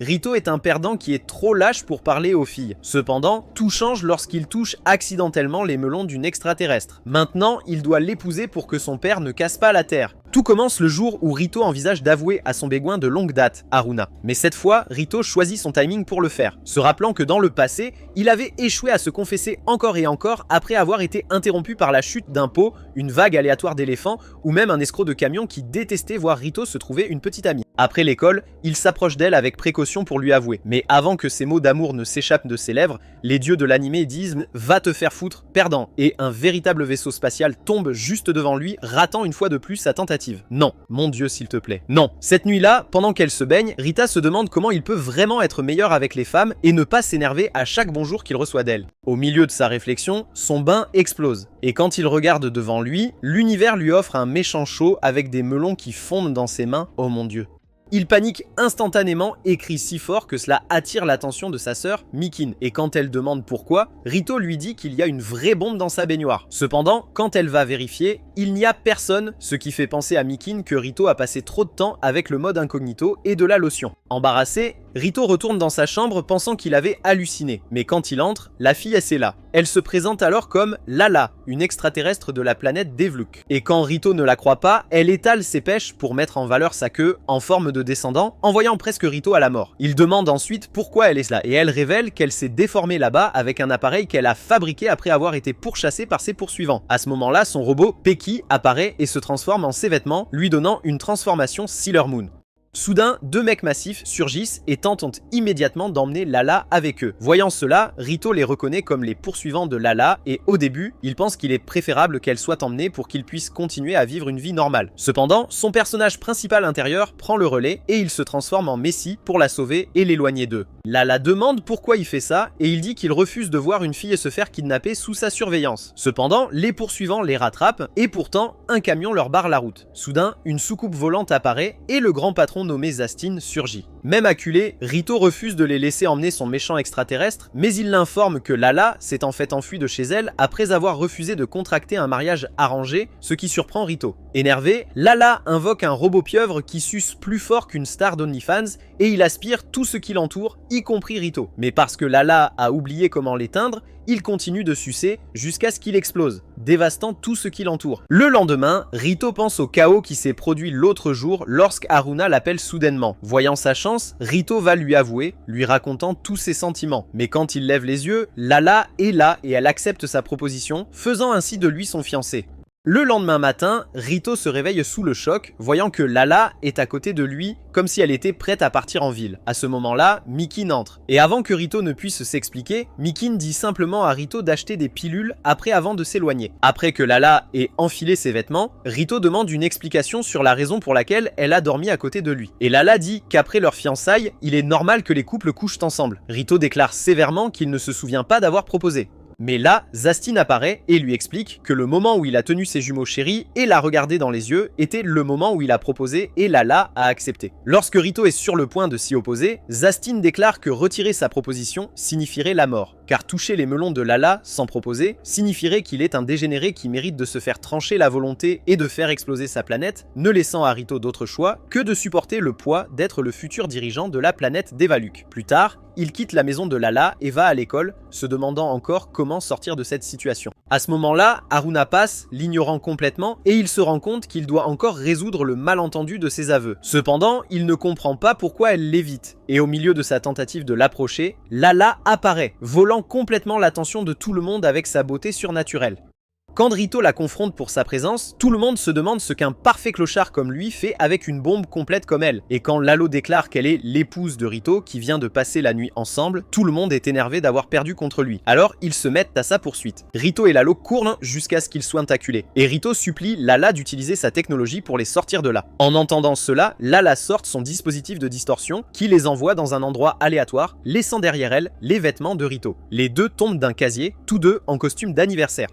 Rito est un perdant qui est trop lâche pour parler aux filles. Cependant, tout change lorsqu'il touche accidentellement les melons d'une extraterrestre. Maintenant, il doit l'épouser pour que son père ne casse pas la terre. Tout commence le jour où Rito envisage d'avouer à son béguin de longue date, Haruna. Mais cette fois, Rito choisit son timing pour le faire, se rappelant que dans le passé, il avait échoué à se confesser encore et encore après avoir été interrompu par la chute d'un pot, une vague aléatoire d'éléphants ou même un escroc de camion qui détestait voir Rito se trouver une petite amie. Après l'école, il s'approche d'elle avec précaution pour lui avouer. Mais avant que ces mots d'amour ne s'échappent de ses lèvres, les dieux de l'animé disent « Va te faire foutre, perdant !» Et un véritable vaisseau spatial tombe juste devant lui, ratant une fois de plus sa tentative. Non, mon dieu s'il te plaît, non. Cette nuit-là, pendant qu'elle se baigne, Rita se demande comment il peut vraiment être meilleur avec les femmes et ne pas s'énerver à chaque bonjour qu'il reçoit d'elle. Au milieu de sa réflexion, son bain explose. Et quand il regarde devant lui, l'univers lui offre un méchant show avec des melons qui fondent dans ses mains, oh mon dieu. Il panique instantanément et crie si fort que cela attire l'attention de sa sœur, Mikin. Et quand elle demande pourquoi, Rito lui dit qu'il y a une vraie bombe dans sa baignoire. Cependant, quand elle va vérifier, il n'y a personne, ce qui fait penser à Mikin que Rito a passé trop de temps avec le mode incognito et de la lotion. Embarrassé, Rito retourne dans sa chambre pensant qu'il avait halluciné. Mais quand il entre, la fille est là. Elle se présente alors comme Lala, une extraterrestre de la planète Devluk. Et quand Rito ne la croit pas, elle étale ses pêches pour mettre en valeur sa queue en forme de descendant, envoyant presque Rito à la mort. Il demande ensuite pourquoi elle est là et elle révèle qu'elle s'est déformée là-bas avec un appareil qu'elle a fabriqué après avoir été pourchassée par ses poursuivants. À ce moment-là, son robot Peki apparaît et se transforme en ses vêtements, lui donnant une transformation Sailor Moon. Soudain, deux mecs massifs surgissent et tentent immédiatement d'emmener Lala avec eux. Voyant cela, Rito les reconnaît comme les poursuivants de Lala et au début, il pense qu'il est préférable qu'elle soit emmenée pour qu'il puisse continuer à vivre une vie normale. Cependant, son personnage principal intérieur prend le relais et il se transforme en Messie pour la sauver et l'éloigner d'eux. Lala demande pourquoi il fait ça et il dit qu'il refuse de voir une fille se faire kidnapper sous sa surveillance. Cependant, les poursuivants les rattrapent et pourtant, un camion leur barre la route. Soudain, une soucoupe volante apparaît et le grand patron nommé Zastin surgit. Même acculé, Rito refuse de les laisser emmener son méchant extraterrestre, mais il l'informe que Lala s'est en fait enfuie de chez elle après avoir refusé de contracter un mariage arrangé, ce qui surprend Rito. Énervé, Lala invoque un robot pieuvre qui suce plus fort qu'une star d'OnlyFans et il aspire tout ce qui l'entoure, y compris Rito. Mais parce que Lala a oublié comment l'éteindre, il continue de sucer jusqu'à ce qu'il explose, dévastant tout ce qui l'entoure. Le lendemain, Rito pense au chaos qui s'est produit l'autre jour lorsqu'Haruna l'appelle soudainement. Voyant sa chance, Rito va lui avouer, lui racontant tous ses sentiments. Mais quand il lève les yeux, Lala est là et elle accepte sa proposition, faisant ainsi de lui son fiancé. Le lendemain matin, Rito se réveille sous le choc, voyant que Lala est à côté de lui, comme si elle était prête à partir en ville. À ce moment-là, Mikin entre. Et avant que Rito ne puisse s'expliquer, Mikin dit simplement à Rito d'acheter des pilules avant de s'éloigner. Après que Lala ait enfilé ses vêtements, Rito demande une explication sur la raison pour laquelle elle a dormi à côté de lui. Et Lala dit qu'après leur fiançailles, il est normal que les couples couchent ensemble. Rito déclare sévèrement qu'il ne se souvient pas d'avoir proposé. Mais là, Zastin apparaît et lui explique que le moment où il a tenu ses jumeaux chéris et l'a regardé dans les yeux était le moment où il a proposé et Lala a accepté. Lorsque Rito est sur le point de s'y opposer, Zastin déclare que retirer sa proposition signifierait la mort. Car toucher les melons de Lala sans proposer signifierait qu'il est un dégénéré qui mérite de se faire trancher la volonté et de faire exploser sa planète, ne laissant à Rito d'autre choix que de supporter le poids d'être le futur dirigeant de la planète Devluk. Plus tard, il quitte la maison de Lala et va à l'école, se demandant encore comment sortir de cette situation. À ce moment-là, Haruna passe, l'ignorant complètement, et il se rend compte qu'il doit encore résoudre le malentendu de ses aveux. Cependant, il ne comprend pas pourquoi elle l'évite. Et au milieu de sa tentative de l'approcher, Lala apparaît, volant complètement l'attention de tout le monde avec sa beauté surnaturelle. Quand Rito la confronte pour sa présence, tout le monde se demande ce qu'un parfait clochard comme lui fait avec une bombe complète comme elle. Et quand Lalo déclare qu'elle est l'épouse de Rito qui vient de passer la nuit ensemble, tout le monde est énervé d'avoir perdu contre lui. Alors ils se mettent à sa poursuite. Rito et Lalo courent jusqu'à ce qu'ils soient acculés. Et Rito supplie Lala d'utiliser sa technologie pour les sortir de là. En entendant cela, Lala sort son dispositif de distorsion qui les envoie dans un endroit aléatoire, laissant derrière elle les vêtements de Rito. Les deux tombent d'un casier, tous deux en costume d'anniversaire.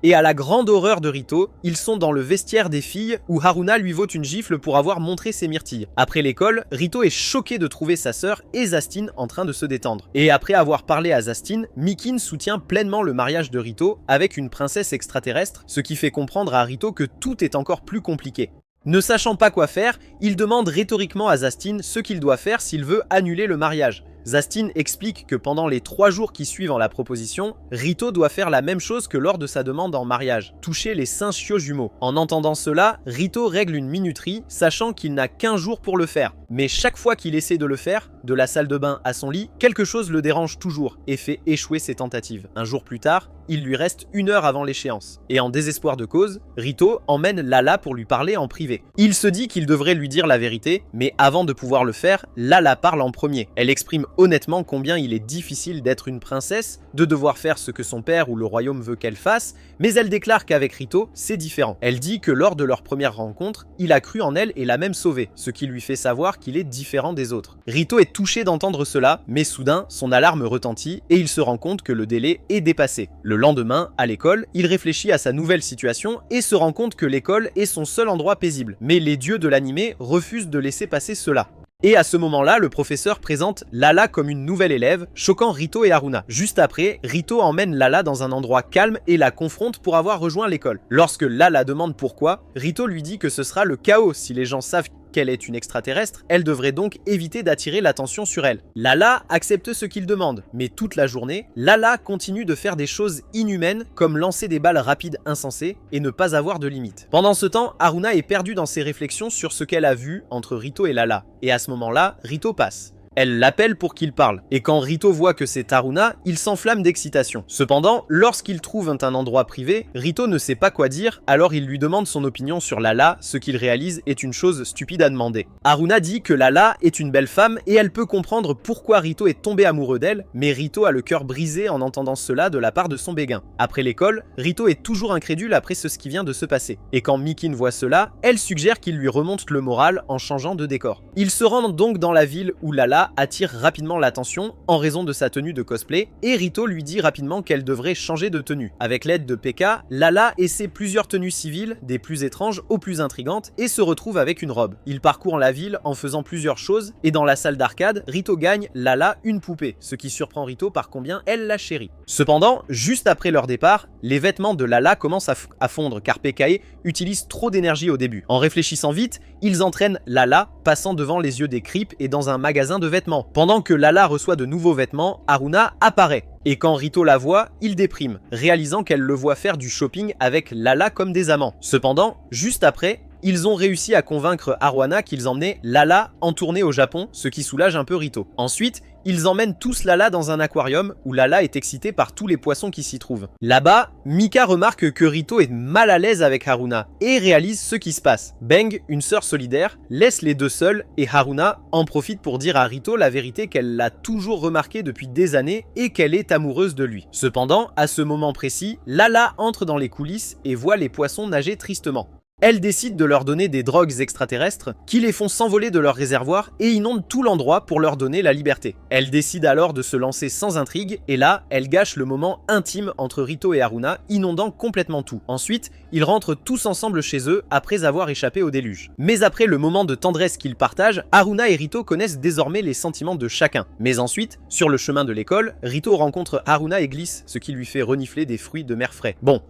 Et à la grande horreur de Rito, ils sont dans le vestiaire des filles où Haruna lui vaut une gifle pour avoir montré ses myrtilles. Après l'école, Rito est choqué de trouver sa sœur et Zastin en train de se détendre. Et après avoir parlé à Zastin, Mikin soutient pleinement le mariage de Rito avec une princesse extraterrestre, ce qui fait comprendre à Rito que tout est encore plus compliqué. Ne sachant pas quoi faire, il demande rhétoriquement à Zastin ce qu'il doit faire s'il veut annuler le mariage. Zastin explique que pendant les 3 jours qui suivent la proposition, Rito doit faire la même chose que lors de sa demande en mariage, toucher les saints chiots jumeaux. En entendant cela, Rito règle une minuterie, sachant qu'il n'a qu'1 jour pour le faire. Mais chaque fois qu'il essaie de le faire, de la salle de bain à son lit, quelque chose le dérange toujours et fait échouer ses tentatives. Un jour plus tard, il lui reste 1 heure avant l'échéance. Et en désespoir de cause, Rito emmène Lala pour lui parler en privé. Il se dit qu'il devrait lui dire la vérité, mais avant de pouvoir le faire, Lala parle en premier. Elle exprime honnêtement combien il est difficile d'être une princesse, de devoir faire ce que son père ou le royaume veut qu'elle fasse, mais elle déclare qu'avec Rito, c'est différent. Elle dit que lors de leur première rencontre, il a cru en elle et l'a même sauvée, ce qui lui fait savoir qu'il est différent des autres. Rito est touché d'entendre cela, mais soudain, son alarme retentit et il se rend compte que le délai est dépassé. Le lendemain, à l'école, il réfléchit à sa nouvelle situation et se rend compte que l'école est son seul endroit paisible. Mais les dieux de l'animé refusent de laisser passer cela. Et à ce moment-là, le professeur présente Lala comme une nouvelle élève, choquant Rito et Haruna. Juste après, Rito emmène Lala dans un endroit calme et la confronte pour avoir rejoint l'école. Lorsque Lala demande pourquoi, Rito lui dit que ce sera le chaos si les gens savent qu'elle est une extraterrestre, elle devrait donc éviter d'attirer l'attention sur elle. Lala accepte ce qu'il demande, mais toute la journée, Lala continue de faire des choses inhumaines comme lancer des balles rapides insensées et ne pas avoir de limite. Pendant ce temps, Haruna est perdue dans ses réflexions sur ce qu'elle a vu entre Rito et Lala, et à ce moment-là, Rito passe. Elle l'appelle pour qu'il parle, et quand Rito voit que c'est Haruna, il s'enflamme d'excitation. Cependant, lorsqu'il trouve un endroit privé, Rito ne sait pas quoi dire, alors il lui demande son opinion sur Lala, ce qu'il réalise est une chose stupide à demander. Haruna dit que Lala est une belle femme et elle peut comprendre pourquoi Rito est tombé amoureux d'elle, mais Rito a le cœur brisé en entendant cela de la part de son béguin. Après l'école, Rito est toujours incrédule après ce qui vient de se passer, et quand Mikin voit cela, elle suggère qu'il lui remonte le moral en changeant de décor. Ils se rendent donc dans la ville où Lala attire rapidement l'attention en raison de sa tenue de cosplay et Rito lui dit rapidement qu'elle devrait changer de tenue. Avec l'aide de Pekka, Lala essaie plusieurs tenues civiles, des plus étranges aux plus intrigantes et se retrouve avec une robe. Il parcourt la ville en faisant plusieurs choses et dans la salle d'arcade, Rito gagne Lala une poupée, ce qui surprend Rito par combien elle la chérit. Cependant, juste après leur départ, les vêtements de Lala commencent à fondre car Pekkae utilise trop d'énergie au début. En réfléchissant vite, ils entraînent Lala, passant devant les yeux des creeps et dans un magasin de vêtements. Pendant que Lala reçoit de nouveaux vêtements, Haruna apparaît. Et quand Rito la voit, il déprime, réalisant qu'elle le voit faire du shopping avec Lala comme des amants. Cependant, juste après, ils ont réussi à convaincre Arwana qu'ils emmenaient Lala en tournée au Japon, ce qui soulage un peu Rito. Ensuite, ils emmènent tous Lala dans un aquarium où Lala est excitée par tous les poissons qui s'y trouvent. Là-bas, Mika remarque que Rito est mal à l'aise avec Haruna et réalise ce qui se passe. Beng, une sœur solidaire, laisse les deux seuls et Haruna en profite pour dire à Rito la vérité qu'elle l'a toujours remarqué depuis des années et qu'elle est amoureuse de lui. Cependant, à ce moment précis, Lala entre dans les coulisses et voit les poissons nager tristement. Elle décide de leur donner des drogues extraterrestres qui les font s'envoler de leur réservoir et inondent tout l'endroit pour leur donner la liberté. Elle décide alors de se lancer sans intrigue et là, elle gâche le moment intime entre Rito et Haruna, inondant complètement tout. Ensuite, ils rentrent tous ensemble chez eux après avoir échappé au déluge. Mais après le moment de tendresse qu'ils partagent, Haruna et Rito connaissent désormais les sentiments de chacun. Mais ensuite, sur le chemin de l'école, Rito rencontre Haruna et glisse, ce qui lui fait renifler des fruits de mer frais. Bon,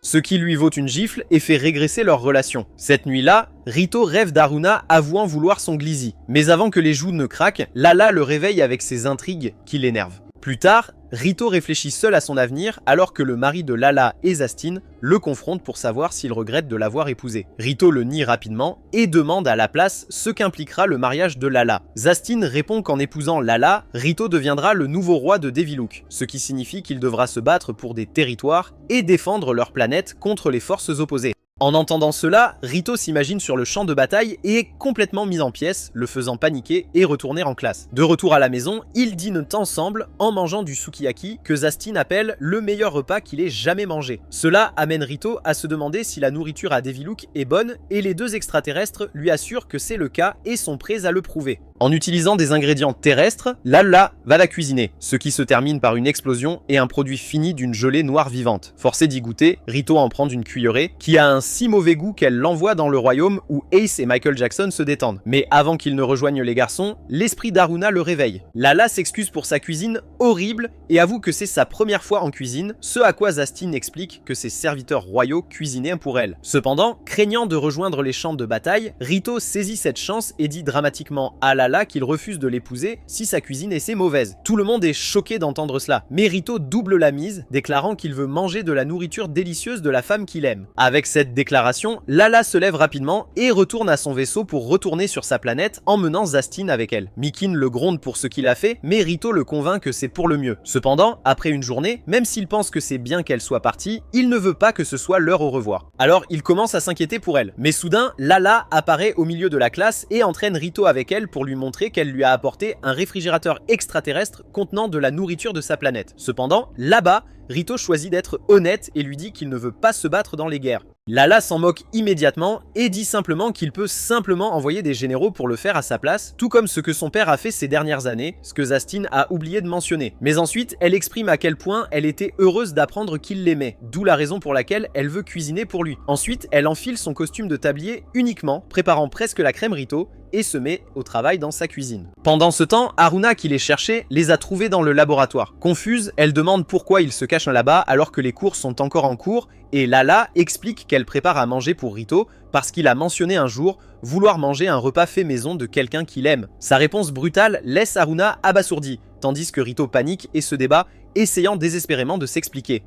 ce qui lui vaut une gifle et fait régresser leur relation. Cette nuit-là, Rito rêve d'Haruna avouant vouloir son glizzy. Mais avant que les joues ne craquent, Lala le réveille avec ses intrigues qui l'énervent. Plus tard, Rito réfléchit seul à son avenir alors que le mari de Lala et Zastin le confrontent pour savoir s'il regrette de l'avoir épousée. Rito le nie rapidement et demande à la place ce qu'impliquera le mariage de Lala. Zastin répond qu'en épousant Lala, Rito deviendra le nouveau roi de Deviluk, ce qui signifie qu'il devra se battre pour des territoires et défendre leur planète contre les forces opposées. En entendant cela, Rito s'imagine sur le champ de bataille et est complètement mis en pièces, le faisant paniquer et retourner en classe. De retour à la maison, ils dînent ensemble en mangeant du sukiyaki que Zastin appelle le meilleur repas qu'il ait jamais mangé. Cela amène Rito à se demander si la nourriture à Deviluk est bonne et les deux extraterrestres lui assurent que c'est le cas et sont prêts à le prouver. En utilisant des ingrédients terrestres, Lala va la cuisiner, ce qui se termine par une explosion et un produit fini d'une gelée noire vivante. Forcé d'y goûter, Rito en prend une cuillerée qui a un si mauvais goût qu'elle l'envoie dans le royaume où Ace et Michael Jackson se détendent. Mais avant qu'ils ne rejoignent les garçons, l'esprit d'Haruna le réveille. Lala s'excuse pour sa cuisine horrible et avoue que c'est sa première fois en cuisine, ce à quoi Zastin explique que ses serviteurs royaux cuisinaient pour elle. Cependant, craignant de rejoindre les champs de bataille, Rito saisit cette chance et dit dramatiquement à Lala qu'il refuse de l'épouser si sa cuisine est si mauvaise. Tout le monde est choqué d'entendre cela, mais Rito double la mise, déclarant qu'il veut manger de la nourriture délicieuse de la femme qu'il aime. Avec cette déclaration, Lala se lève rapidement et retourne à son vaisseau pour retourner sur sa planète, emmenant Zastin avec elle. Mikin le gronde pour ce qu'il a fait, mais Rito le convainc que c'est pour le mieux. Cependant, après une journée, même s'il pense que c'est bien qu'elle soit partie, il ne veut pas que ce soit l'heure au revoir. Alors il commence à s'inquiéter pour elle. Mais soudain, Lala apparaît au milieu de la classe et entraîne Rito avec elle pour lui montrer qu'elle lui a apporté un réfrigérateur extraterrestre contenant de la nourriture de sa planète. Cependant, là-bas, Rito choisit d'être honnête et lui dit qu'il ne veut pas se battre dans les guerres. Lala s'en moque immédiatement et dit simplement qu'il peut simplement envoyer des généraux pour le faire à sa place, tout comme ce que son père a fait ces dernières années, ce que Zastin a oublié de mentionner. Mais ensuite, elle exprime à quel point elle était heureuse d'apprendre qu'il l'aimait, d'où la raison pour laquelle elle veut cuisiner pour lui. Ensuite, elle enfile son costume de tablier uniquement, préparant presque la crème Rito, et se met au travail dans sa cuisine. Pendant ce temps, Haruna, qui les cherchait, les a trouvés dans le laboratoire. Confuse, elle demande pourquoi ils se cachent là-bas alors que les cours sont encore en cours, et Lala explique qu'elle prépare à manger pour Rito parce qu'il a mentionné un jour vouloir manger un repas fait maison de quelqu'un qu'il aime. Sa réponse brutale laisse Haruna abasourdi, tandis que Rito panique et se débat, essayant désespérément de s'expliquer.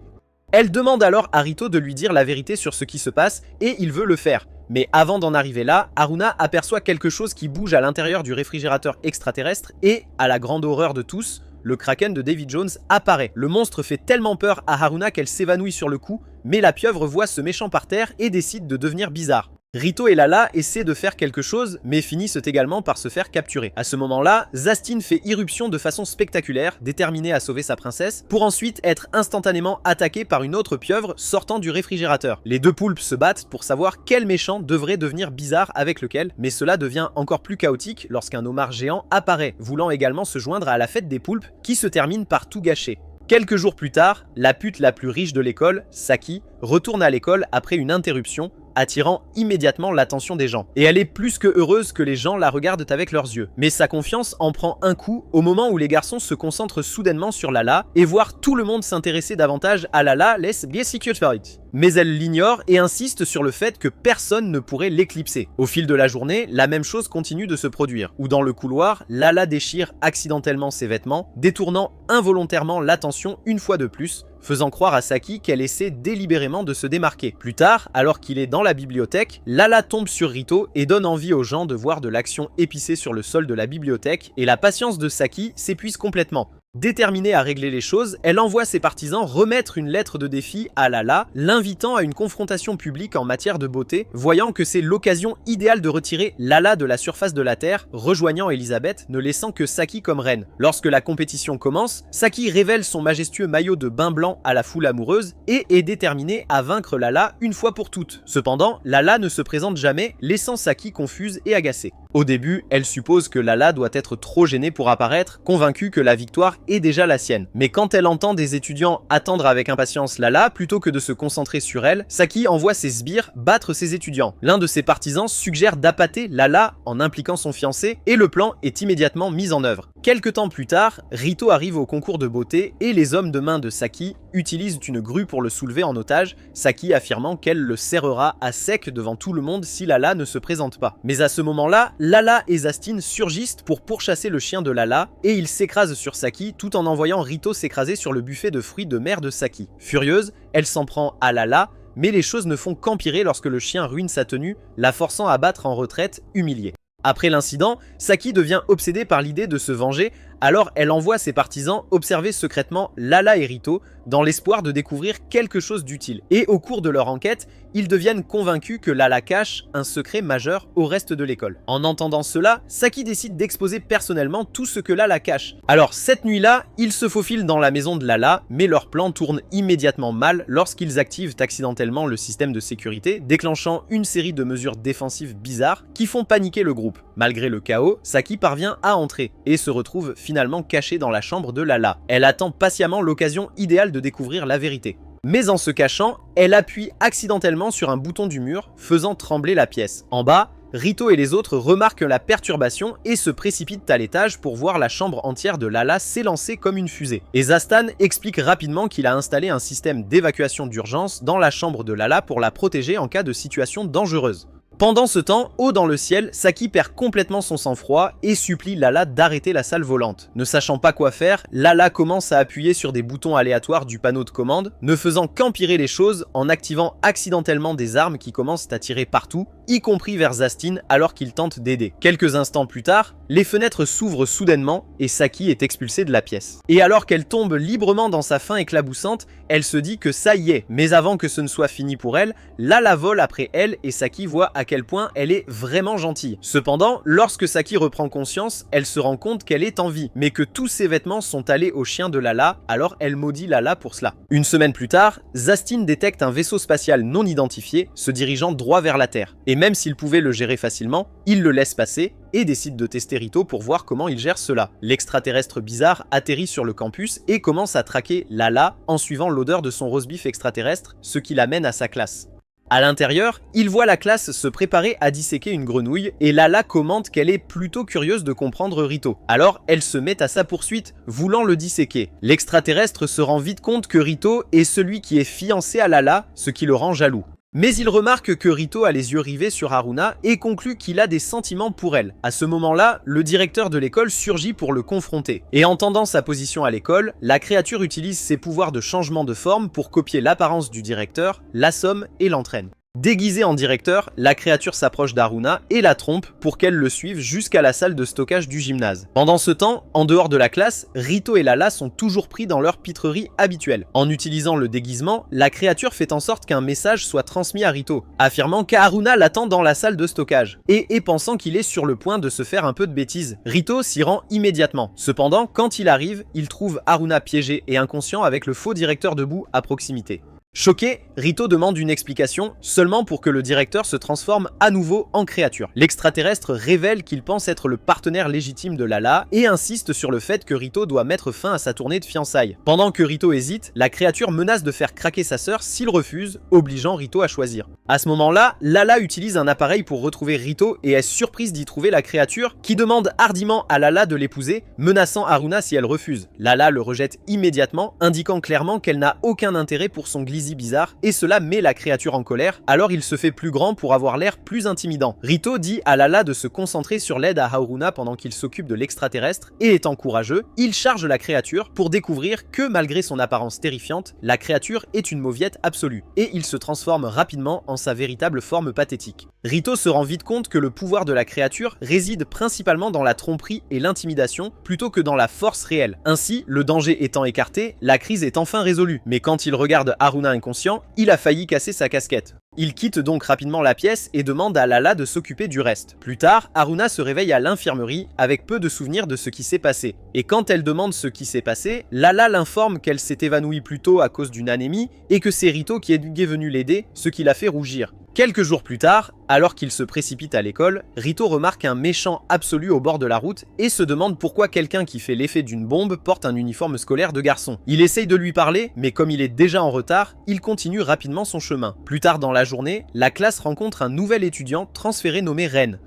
Elle demande alors à Rito de lui dire la vérité sur ce qui se passe et il veut le faire. Mais avant d'en arriver là, Haruna aperçoit quelque chose qui bouge à l'intérieur du réfrigérateur extraterrestre et, à la grande horreur de tous, le Kraken de Davy Jones apparaît. Le monstre fait tellement peur à Haruna qu'elle s'évanouit sur le coup, mais la pieuvre voit ce méchant par terre et décide de devenir bizarre. Rito et Lala essaient de faire quelque chose, mais finissent également par se faire capturer. À ce moment-là, Zastin fait irruption de façon spectaculaire, déterminé à sauver sa princesse, pour ensuite être instantanément attaqué par une autre pieuvre sortant du réfrigérateur. Les deux poulpes se battent pour savoir quel méchant devrait devenir bizarre avec lequel, mais cela devient encore plus chaotique lorsqu'un homard géant apparaît, voulant également se joindre à la fête des poulpes, qui se termine par tout gâcher. Quelques jours plus tard, la pute la plus riche de l'école, Saki, retourne à l'école après une interruption, attirant immédiatement l'attention des gens. Et elle est plus que heureuse que les gens la regardent avec leurs yeux. Mais sa confiance en prend un coup au moment où les garçons se concentrent soudainement sur Lala et voir tout le monde s'intéresser davantage à Lala laisse bien secure favorite. Mais elle l'ignore et insiste sur le fait que personne ne pourrait l'éclipser. Au fil de la journée, la même chose continue de se produire, où dans le couloir, Lala déchire accidentellement ses vêtements, détournant involontairement l'attention une fois de plus, faisant croire à Saki qu'elle essaie délibérément de se démarquer. Plus tard, alors qu'il est dans la bibliothèque, Lala tombe sur Rito et donne envie aux gens de voir de l'action épicée sur le sol de la bibliothèque, et la patience de Saki s'épuise complètement. Déterminée à régler les choses, elle envoie ses partisans remettre une lettre de défi à Lala, l'invitant à une confrontation publique en matière de beauté, voyant que c'est l'occasion idéale de retirer Lala de la surface de la Terre, rejoignant Elisabeth, ne laissant que Saki comme reine. Lorsque la compétition commence, Saki révèle son majestueux maillot de bain blanc à la foule amoureuse et est déterminée à vaincre Lala une fois pour toutes. Cependant, Lala ne se présente jamais, laissant Saki confuse et agacée. Au début, elle suppose que Lala doit être trop gênée pour apparaître, convaincue que la victoire est déjà la sienne. Mais quand elle entend des étudiants attendre avec impatience Lala, plutôt que de se concentrer sur elle, Saki envoie ses sbires battre ses étudiants. L'un de ses partisans suggère d'appâter Lala en impliquant son fiancé, et le plan est immédiatement mis en œuvre. Quelque temps plus tard, Rito arrive au concours de beauté et les hommes de main de Saki utilisent une grue pour le soulever en otage, Saki affirmant qu'elle le serrera à sec devant tout le monde si Lala ne se présente pas. Mais à ce moment-là, Lala et Zastin surgissent pour pourchasser le chien de Lala et ils s'écrasent sur Saki tout en envoyant Rito s'écraser sur le buffet de fruits de mer de Saki. Furieuse, elle s'en prend à Lala, mais les choses ne font qu'empirer lorsque le chien ruine sa tenue, la forçant à battre en retraite, humiliée. Après l'incident, Saki devient obsédée par l'idée de se venger, alors elle envoie ses partisans observer secrètement Lala et Rito dans l'espoir de découvrir quelque chose d'utile. Et au cours de leur enquête, ils deviennent convaincus que Lala cache un secret majeur au reste de l'école. En entendant cela, Saki décide d'exposer personnellement tout ce que Lala cache. Alors cette nuit-là, ils se faufilent dans la maison de Lala, mais leur plan tourne immédiatement mal lorsqu'ils activent accidentellement le système de sécurité, déclenchant une série de mesures défensives bizarres qui font paniquer le groupe. Malgré le chaos, Saki parvient à entrer et se retrouve finalement cachée dans la chambre de Lala. Elle attend patiemment l'occasion idéale de découvrir la vérité. Mais en se cachant, elle appuie accidentellement sur un bouton du mur, faisant trembler la pièce. En bas, Rito et les autres remarquent la perturbation et se précipitent à l'étage pour voir la chambre entière de Lala s'élancer comme une fusée. Et Zastan explique rapidement qu'il a installé un système d'évacuation d'urgence dans la chambre de Lala pour la protéger en cas de situation dangereuse. Pendant ce temps, haut dans le ciel, Saki perd complètement son sang-froid et supplie Lala d'arrêter la salle volante. Ne sachant pas quoi faire, Lala commence à appuyer sur des boutons aléatoires du panneau de commande, ne faisant qu'empirer les choses en activant accidentellement des armes qui commencent à tirer partout, y compris vers Zastin alors qu'il tente d'aider. Quelques instants plus tard, les fenêtres s'ouvrent soudainement et Saki est expulsée de la pièce. Et alors qu'elle tombe librement dans sa faim éclaboussante, elle se dit que ça y est, mais avant que ce ne soit fini pour elle, Lala vole après elle et Saki voit à quel point elle est vraiment gentille. Cependant, lorsque Saki reprend conscience, elle se rend compte qu'elle est en vie, mais que tous ses vêtements sont allés au chien de Lala, alors elle maudit Lala pour cela. Une semaine plus tard, Zastin détecte un vaisseau spatial non identifié se dirigeant droit vers la Terre. Et même s'il pouvait le gérer facilement, il le laisse passer et décide de tester Rito pour voir comment il gère cela. L'extraterrestre bizarre atterrit sur le campus et commence à traquer Lala en suivant l'odeur de son roast-beef extraterrestre, ce qui l'amène à sa classe. À l'intérieur, il voit la classe se préparer à disséquer une grenouille et Lala commente qu'elle est plutôt curieuse de comprendre Rito. Alors elle se met à sa poursuite, voulant le disséquer. L'extraterrestre se rend vite compte que Rito est celui qui est fiancé à Lala, ce qui le rend jaloux. Mais il remarque que Rito a les yeux rivés sur Haruna et conclut qu'il a des sentiments pour elle. À ce moment-là, le directeur de l'école surgit pour le confronter. Et entendant sa position à l'école, la créature utilise ses pouvoirs de changement de forme pour copier l'apparence du directeur, l'assomme et l'entraîne. Déguisée en directeur, la créature s'approche d'Haruna et la trompe pour qu'elle le suive jusqu'à la salle de stockage du gymnase. Pendant ce temps, en dehors de la classe, Rito et Lala sont toujours pris dans leur pitrerie habituelle. En utilisant le déguisement, la créature fait en sorte qu'un message soit transmis à Rito, affirmant qu'Haruna l'attend dans la salle de stockage, et pensant qu'il est sur le point de se faire un peu de bêtises. Rito s'y rend immédiatement. Cependant, quand il arrive, il trouve Haruna piégé et inconscient avec le faux directeur debout à proximité. Choqué, Rito demande une explication seulement pour que le directeur se transforme à nouveau en créature. L'extraterrestre révèle qu'il pense être le partenaire légitime de Lala et insiste sur le fait que Rito doit mettre fin à sa tournée de fiançailles. Pendant que Rito hésite, la créature menace de faire craquer sa sœur s'il refuse, obligeant Rito à choisir. À ce moment-là, Lala utilise un appareil pour retrouver Rito et est surprise d'y trouver la créature qui demande hardiment à Lala de l'épouser, menaçant Haruna si elle refuse. Lala le rejette immédiatement, indiquant clairement qu'elle n'a aucun intérêt pour son glissement bizarre, et cela met la créature en colère, alors il se fait plus grand pour avoir l'air plus intimidant. Rito dit à Lala de se concentrer sur l'aide à Haruna pendant qu'il s'occupe de l'extraterrestre, et étant courageux, il charge la créature pour découvrir que malgré son apparence terrifiante, la créature est une mauviette absolue, et il se transforme rapidement en sa véritable forme pathétique. Rito se rend vite compte que le pouvoir de la créature réside principalement dans la tromperie et l'intimidation plutôt que dans la force réelle. Ainsi, le danger étant écarté, la crise est enfin résolue, mais quand il regarde Haruna inconscient, il a failli casser sa casquette. Il quitte donc rapidement la pièce et demande à Lala de s'occuper du reste. Plus tard, Haruna se réveille à l'infirmerie avec peu de souvenirs de ce qui s'est passé. Et quand elle demande ce qui s'est passé, Lala l'informe qu'elle s'est évanouie plus tôt à cause d'une anémie et que c'est Rito qui est venu l'aider, ce qui l'a fait rougir. Quelques jours plus tard, alors qu'il se précipite à l'école, Rito remarque un méchant absolu au bord de la route et se demande pourquoi quelqu'un qui fait l'effet d'une bombe porte un uniforme scolaire de garçon. Il essaye de lui parler, mais comme il est déjà en retard, il continue rapidement son chemin. Plus tard dans la journée, la classe rencontre un nouvel étudiant transféré nommé Ren.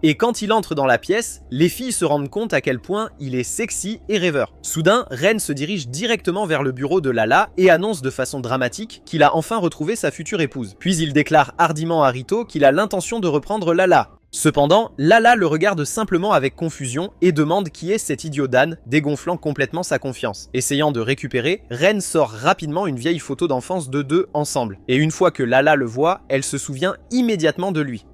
Et quand il entre dans la pièce, les filles se rendent compte à quel point il est sexy et rêveur. Soudain, Ren se dirige directement vers le bureau de Lala et annonce de façon dramatique qu'il a enfin retrouvé sa future épouse. Puis il déclare hardiment à Rito qu'il a l'intention de reprendre Lala. Cependant, Lala le regarde simplement avec confusion et demande qui est cet idiot d'âne, dégonflant complètement sa confiance. Essayant de récupérer, Ren sort rapidement une vieille photo d'enfance de deux ensemble. Et une fois que Lala le voit, elle se souvient immédiatement de lui.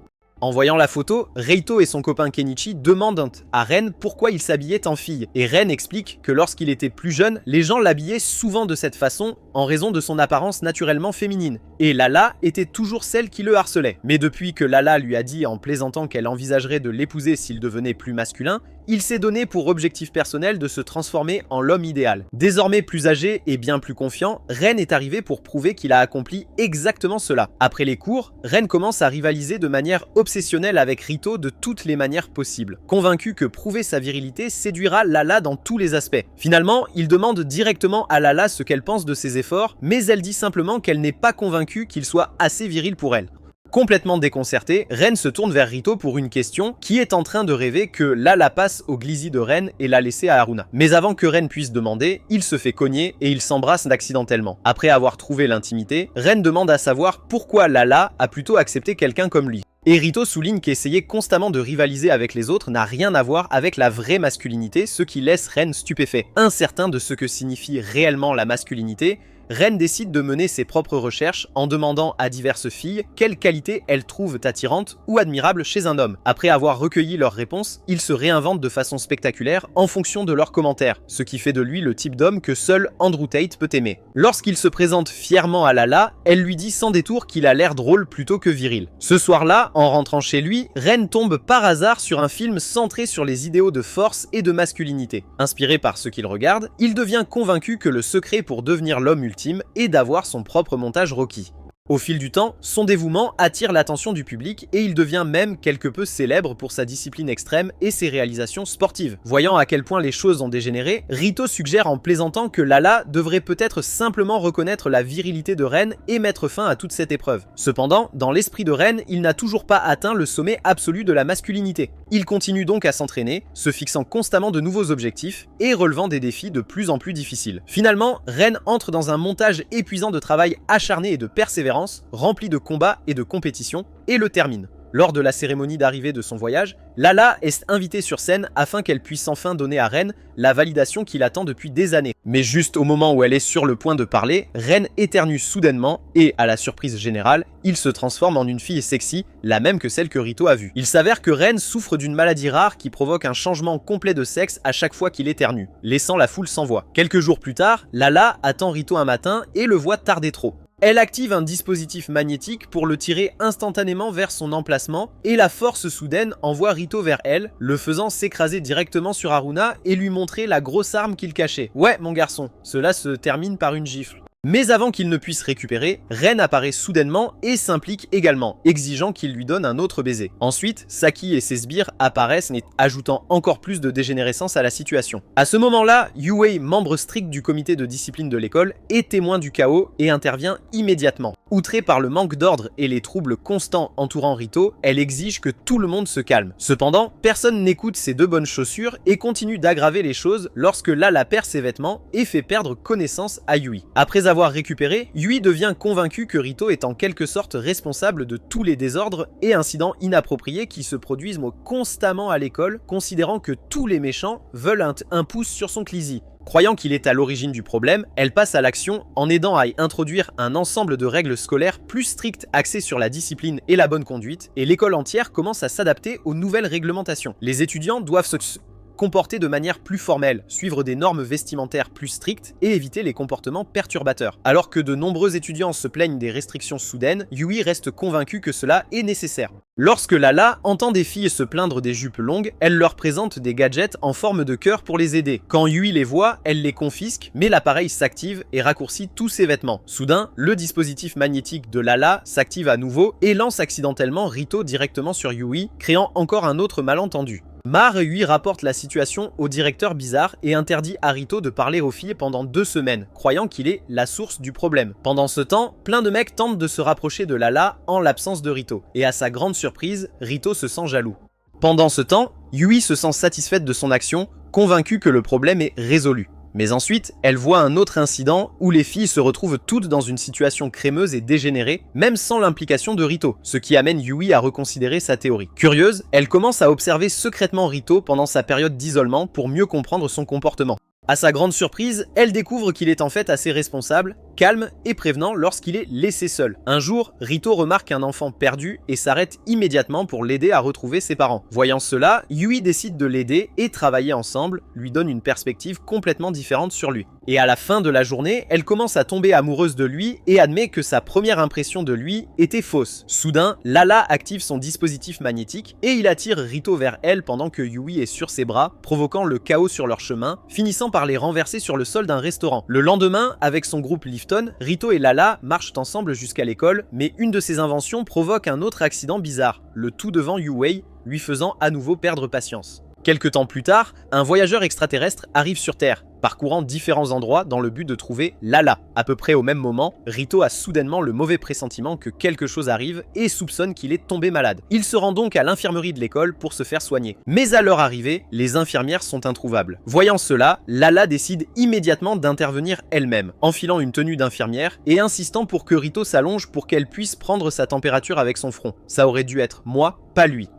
En voyant la photo, Reito et son copain Kenichi demandent à Ren pourquoi il s'habillait en fille, et Ren explique que lorsqu'il était plus jeune, les gens l'habillaient souvent de cette façon en raison de son apparence naturellement féminine, et Lala était toujours celle qui le harcelait. Mais depuis que Lala lui a dit en plaisantant qu'elle envisagerait de l'épouser s'il devenait plus masculin, il s'est donné pour objectif personnel de se transformer en l'homme idéal. Désormais plus âgé et bien plus confiant, Ren est arrivé pour prouver qu'il a accompli exactement cela. Après les cours, Ren commence à rivaliser de manière obsessionnelle avec Rito de toutes les manières possibles, convaincu que prouver sa virilité séduira Lala dans tous les aspects. Finalement, il demande directement à Lala ce qu'elle pense de ses efforts, mais elle dit simplement qu'elle n'est pas convaincue qu'il soit assez viril pour elle. Complètement déconcertée, Ren se tourne vers Rito pour une question, qui est en train de rêver que Lala passe au Glizy de Ren et l'a laissé à Haruna. Mais avant que Ren puisse demander, il se fait cogner et ils s'embrassent accidentellement. Après avoir trouvé l'intimité, Ren demande à savoir pourquoi Lala a plutôt accepté quelqu'un comme lui. Et Rito souligne qu'essayer constamment de rivaliser avec les autres n'a rien à voir avec la vraie masculinité, ce qui laisse Ren stupéfait. Incertain de ce que signifie réellement la masculinité, Ren décide de mener ses propres recherches en demandant à diverses filles quelles qualités elles trouvent attirantes ou admirables chez un homme. Après avoir recueilli leurs réponses, il se réinvente de façon spectaculaire en fonction de leurs commentaires, ce qui fait de lui le type d'homme que seul Andrew Tate peut aimer. Lorsqu'il se présente fièrement à Lala, elle lui dit sans détour qu'il a l'air drôle plutôt que viril. Ce soir-là, en rentrant chez lui, Ren tombe par hasard sur un film centré sur les idéaux de force et de masculinité. Inspiré par ce qu'il regarde, il devient convaincu que le secret pour devenir l'homme ultime et d'avoir son propre montage Rocky. Au fil du temps, son dévouement attire l'attention du public et il devient même quelque peu célèbre pour sa discipline extrême et ses réalisations sportives. Voyant à quel point les choses ont dégénéré, Rito suggère en plaisantant que Lala devrait peut-être simplement reconnaître la virilité de Ren et mettre fin à toute cette épreuve. Cependant, dans l'esprit de Ren, il n'a toujours pas atteint le sommet absolu de la masculinité. Il continue donc à s'entraîner, se fixant constamment de nouveaux objectifs et relevant des défis de plus en plus difficiles. Finalement, Ren entre dans un montage épuisant de travail acharné et de persévérance, rempli de combats et de compétitions, et le termine. Lors de la cérémonie d'arrivée de son voyage, Lala est invitée sur scène afin qu'elle puisse enfin donner à Ren la validation qu'il attend depuis des années. Mais juste au moment où elle est sur le point de parler, Ren éternue soudainement et, à la surprise générale, il se transforme en une fille sexy, la même que celle que Rito a vue. Il s'avère que Ren souffre d'une maladie rare qui provoque un changement complet de sexe à chaque fois qu'il éternue, laissant la foule sans voix. Quelques jours plus tard, Lala attend Rito un matin et le voit tarder trop. Elle active un dispositif magnétique pour le tirer instantanément vers son emplacement et la force soudaine envoie Rito vers elle, le faisant s'écraser directement sur Haruna et lui montrer la grosse arme qu'il cachait. Ouais mon garçon, cela se termine par une gifle. Mais avant qu'il ne puisse récupérer, Ren apparaît soudainement et s'implique également, exigeant qu'il lui donne un autre baiser. Ensuite, Saki et ses sbires apparaissent, ajoutant encore plus de dégénérescence à la situation. À ce moment-là, Yue, membre strict du comité de discipline de l'école, est témoin du chaos et intervient immédiatement. Outrée par le manque d'ordre et les troubles constants entourant Rito, elle exige que tout le monde se calme. Cependant, personne n'écoute ses deux bonnes chaussures et continue d'aggraver les choses lorsque Lala perd ses vêtements et fait perdre connaissance à Yui. Après avoir récupéré, Yui devient convaincu que Rito est en quelque sorte responsable de tous les désordres et incidents inappropriés qui se produisent constamment à l'école, considérant que tous les méchants veulent un pouce sur son Glizy. Croyant qu'il est à l'origine du problème, elle passe à l'action en aidant à y introduire un ensemble de règles scolaires plus strictes axées sur la discipline et la bonne conduite, et l'école entière commence à s'adapter aux nouvelles réglementations. Les étudiants doivent se comporter de manière plus formelle, suivre des normes vestimentaires plus strictes et éviter les comportements perturbateurs. Alors que de nombreux étudiants se plaignent des restrictions soudaines, Yui reste convaincu que cela est nécessaire. Lorsque Lala entend des filles se plaindre des jupes longues, elle leur présente des gadgets en forme de cœur pour les aider. Quand Yui les voit, elle les confisque, mais l'appareil s'active et raccourcit tous ses vêtements. Soudain, le dispositif magnétique de Lala s'active à nouveau et lance accidentellement Rito directement sur Yui, créant encore un autre malentendu. Mar lui rapporte la situation au directeur bizarre et interdit à Rito de parler aux filles pendant 2 semaines, croyant qu'il est la source du problème. Pendant ce temps, plein de mecs tentent de se rapprocher de Lala en l'absence de Rito, et à sa grande surprise, Rito se sent jaloux. Pendant ce temps, Yui se sent satisfaite de son action, convaincue que le problème est résolu. Mais ensuite, elle voit un autre incident où les filles se retrouvent toutes dans une situation crémeuse et dégénérée, même sans l'implication de Rito, ce qui amène Yui à reconsidérer sa théorie. Curieuse, elle commence à observer secrètement Rito pendant sa période d'isolement pour mieux comprendre son comportement. À sa grande surprise, elle découvre qu'il est en fait assez responsable, calme et prévenant lorsqu'il est laissé seul. Un jour, Rito remarque un enfant perdu et s'arrête immédiatement pour l'aider à retrouver ses parents. Voyant cela, Yui décide de l'aider et travailler ensemble lui donne une perspective complètement différente sur lui. Et à la fin de la journée, elle commence à tomber amoureuse de lui et admet que sa première impression de lui était fausse. Soudain, Lala active son dispositif magnétique et il attire Rito vers elle pendant que Yui est sur ses bras, provoquant le chaos sur leur chemin, finissant par les renverser sur le sol d'un restaurant. Le lendemain, avec son groupe Lifton, Rito et Lala marchent ensemble jusqu'à l'école, mais une de ses inventions provoque un autre accident bizarre, le tout devant Yue, lui faisant à nouveau perdre patience. Quelque temps plus tard, un voyageur extraterrestre arrive sur Terre, parcourant différents endroits dans le but de trouver Lala. À peu près au même moment, Rito a soudainement le mauvais pressentiment que quelque chose arrive et soupçonne qu'il est tombé malade. Il se rend donc à l'infirmerie de l'école pour se faire soigner. Mais à leur arrivée, les infirmières sont introuvables. Voyant cela, Lala décide immédiatement d'intervenir elle-même, enfilant une tenue d'infirmière et insistant pour que Rito s'allonge pour qu'elle puisse prendre sa température avec son front. Ça aurait dû être moi, pas lui.